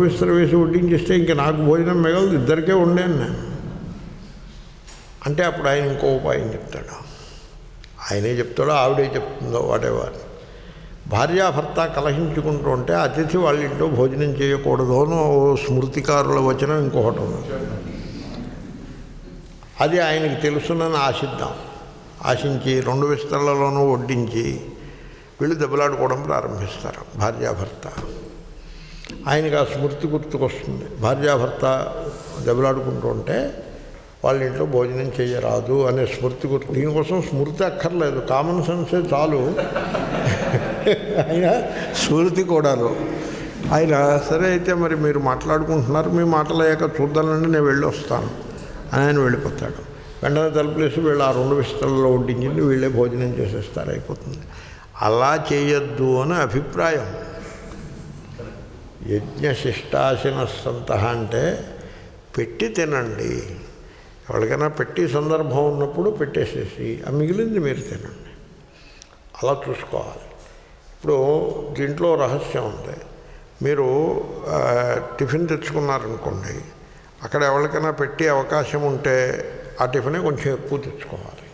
విస్తర వేసి వడ్డించేస్తే ఇంక నాకు భోజనం మిగలదు, ఇద్దరికే వండాను నేను అంటే అప్పుడు ఆయన ఇంకో ఉపాయం చెప్తాడు. ఆయనే చెప్తాడో ఆవిడే చెప్తుందో వాటెవర్. భార్యాభర్త కలహించుకుంటూ ఉంటే అతిథి వాళ్ళ ఇంట్లో భోజనం చేయకూడదు అని స్మృతికారుల వచనం ఇంకొకటి ఉంది. అది ఆయనకి తెలుసునని ఆశించి 2 విస్తరలలోనూ వడ్డించి వీళ్ళు దెబ్బలాడుకోవడం ప్రారంభిస్తారు భార్యాభర్త. ఆయనకి ఆ స్మృతి గుర్తుకొస్తుంది. భార్యాభర్త దెబ్బలాడుకుంటూ ఉంటే వాళ్ళ ఇంట్లో భోజనం చేయరాదు అనే స్మృతి గుర్తు. దీనికోసం స్మృతి అక్కర్లేదు, కామన్ సెన్సే చాలు. ఆయన స్మృతి కూడాను. ఆయన సరే అయితే మరి మీరు మాట్లాడుకుంటున్నారు, మీ మాటలయ్యాక చూద్దానండి, నేను వెళ్ళి వస్తాను అని ఆయన వెళ్ళిపోతాడు. వెంటనే తలుపులేసి వీళ్ళు ఆ 2 విస్తరల్లో వడ్డించింది వీళ్ళే భోజనం చేసేస్తారు, అయిపోతుంది. అలా చేయొద్దు అని అభిప్రాయం. యజ్ఞశిష్టాశిన సంత అంటే పెట్టి తినండి, ఎవరికైనా పెట్టి సందర్భం ఉన్నప్పుడు పెట్టేసేసి ఆ మిగిలింది మీరు తినండి, అలా చూసుకోవాలి. ఇప్పుడు దీంట్లో రహస్యం ఉంది. మీరు టిఫిన్ తెచ్చుకున్నారనుకోండి, అక్కడ ఎవరికైనా పెట్టి అవకాశం ఉంటే ఆ టిఫినే కొంచెం ఎక్కువ తెచ్చుకోవాలి.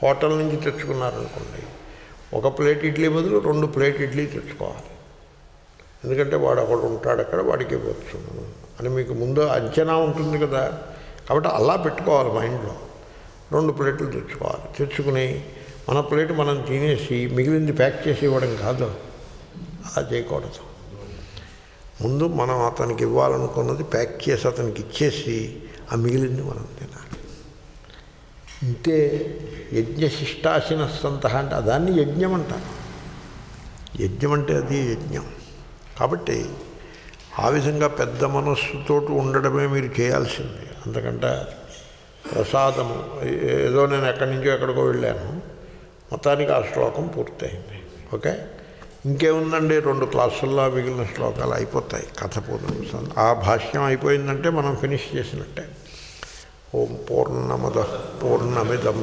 హోటల్ నుంచి తెచ్చుకున్నారనుకోండి, 1 ప్లేట్ ఇడ్లీ బదులు 2 ప్లేట్ ఇడ్లీ తెచ్చుకోవాలి. ఎందుకంటే వాడు ఒకడు ఉంటాడు అక్కడ, వాడికి ఇవ్వచ్చు అని మీకు ముందు అంచనా ఉంటుంది కదా. కాబట్టి అలా పెట్టుకోవాలి మైండ్లో. 2 ప్లేట్లు తెచ్చుకోవాలి. తెచ్చుకుని మన ప్లేట్ మనం తినేసి మిగిలింది ప్యాక్ చేసి ఇవ్వడం కాదు, అలా చేయకూడదు. ముందు మనం అతనికి ఇవ్వాలనుకున్నది ప్యాక్ చేసి అతనికి ఇచ్చేసి ఆ మిగిలింది మనం తినాలి. ఇంతే యజ్ఞశిష్టాశిన సంత అంటే దాన్ని యజ్ఞం అంటారు. యజ్ఞం అంటే అది యజ్ఞం. కాబట్టి ఆ విధంగా పెద్ద మనస్సుతో ఉండడమే మీరు చేయాల్సింది. అంతకంటే ప్రసాదము ఏదో నేను ఎక్కడి నుంచో ఎక్కడికో వెళ్ళాను, మొత్తానికి ఆ శ్లోకం పూర్తయింది. ఓకే, ఇంకేముందండి, 2 క్లాసుల్లో మిగిలిన శ్లోకాలు అయిపోతాయి, కథ పూర్ణ. ఆ భాష్యం అయిపోయిందంటే మనం ఫినిష్ చేసినట్టే. ఓం పూర్ణమద పూర్ణమిదం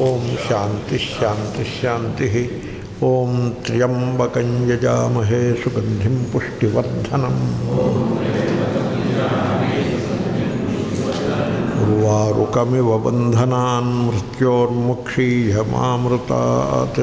ఓం శాంతి శాంతి శాంతి. ఓం త్ర్యంబకం యజామహే సుగంధిం పుష్టివర్ధనం. ఉర్వారుకమివ బంధనాన్ మృత్యోర్ముక్షీయమామృతాత్.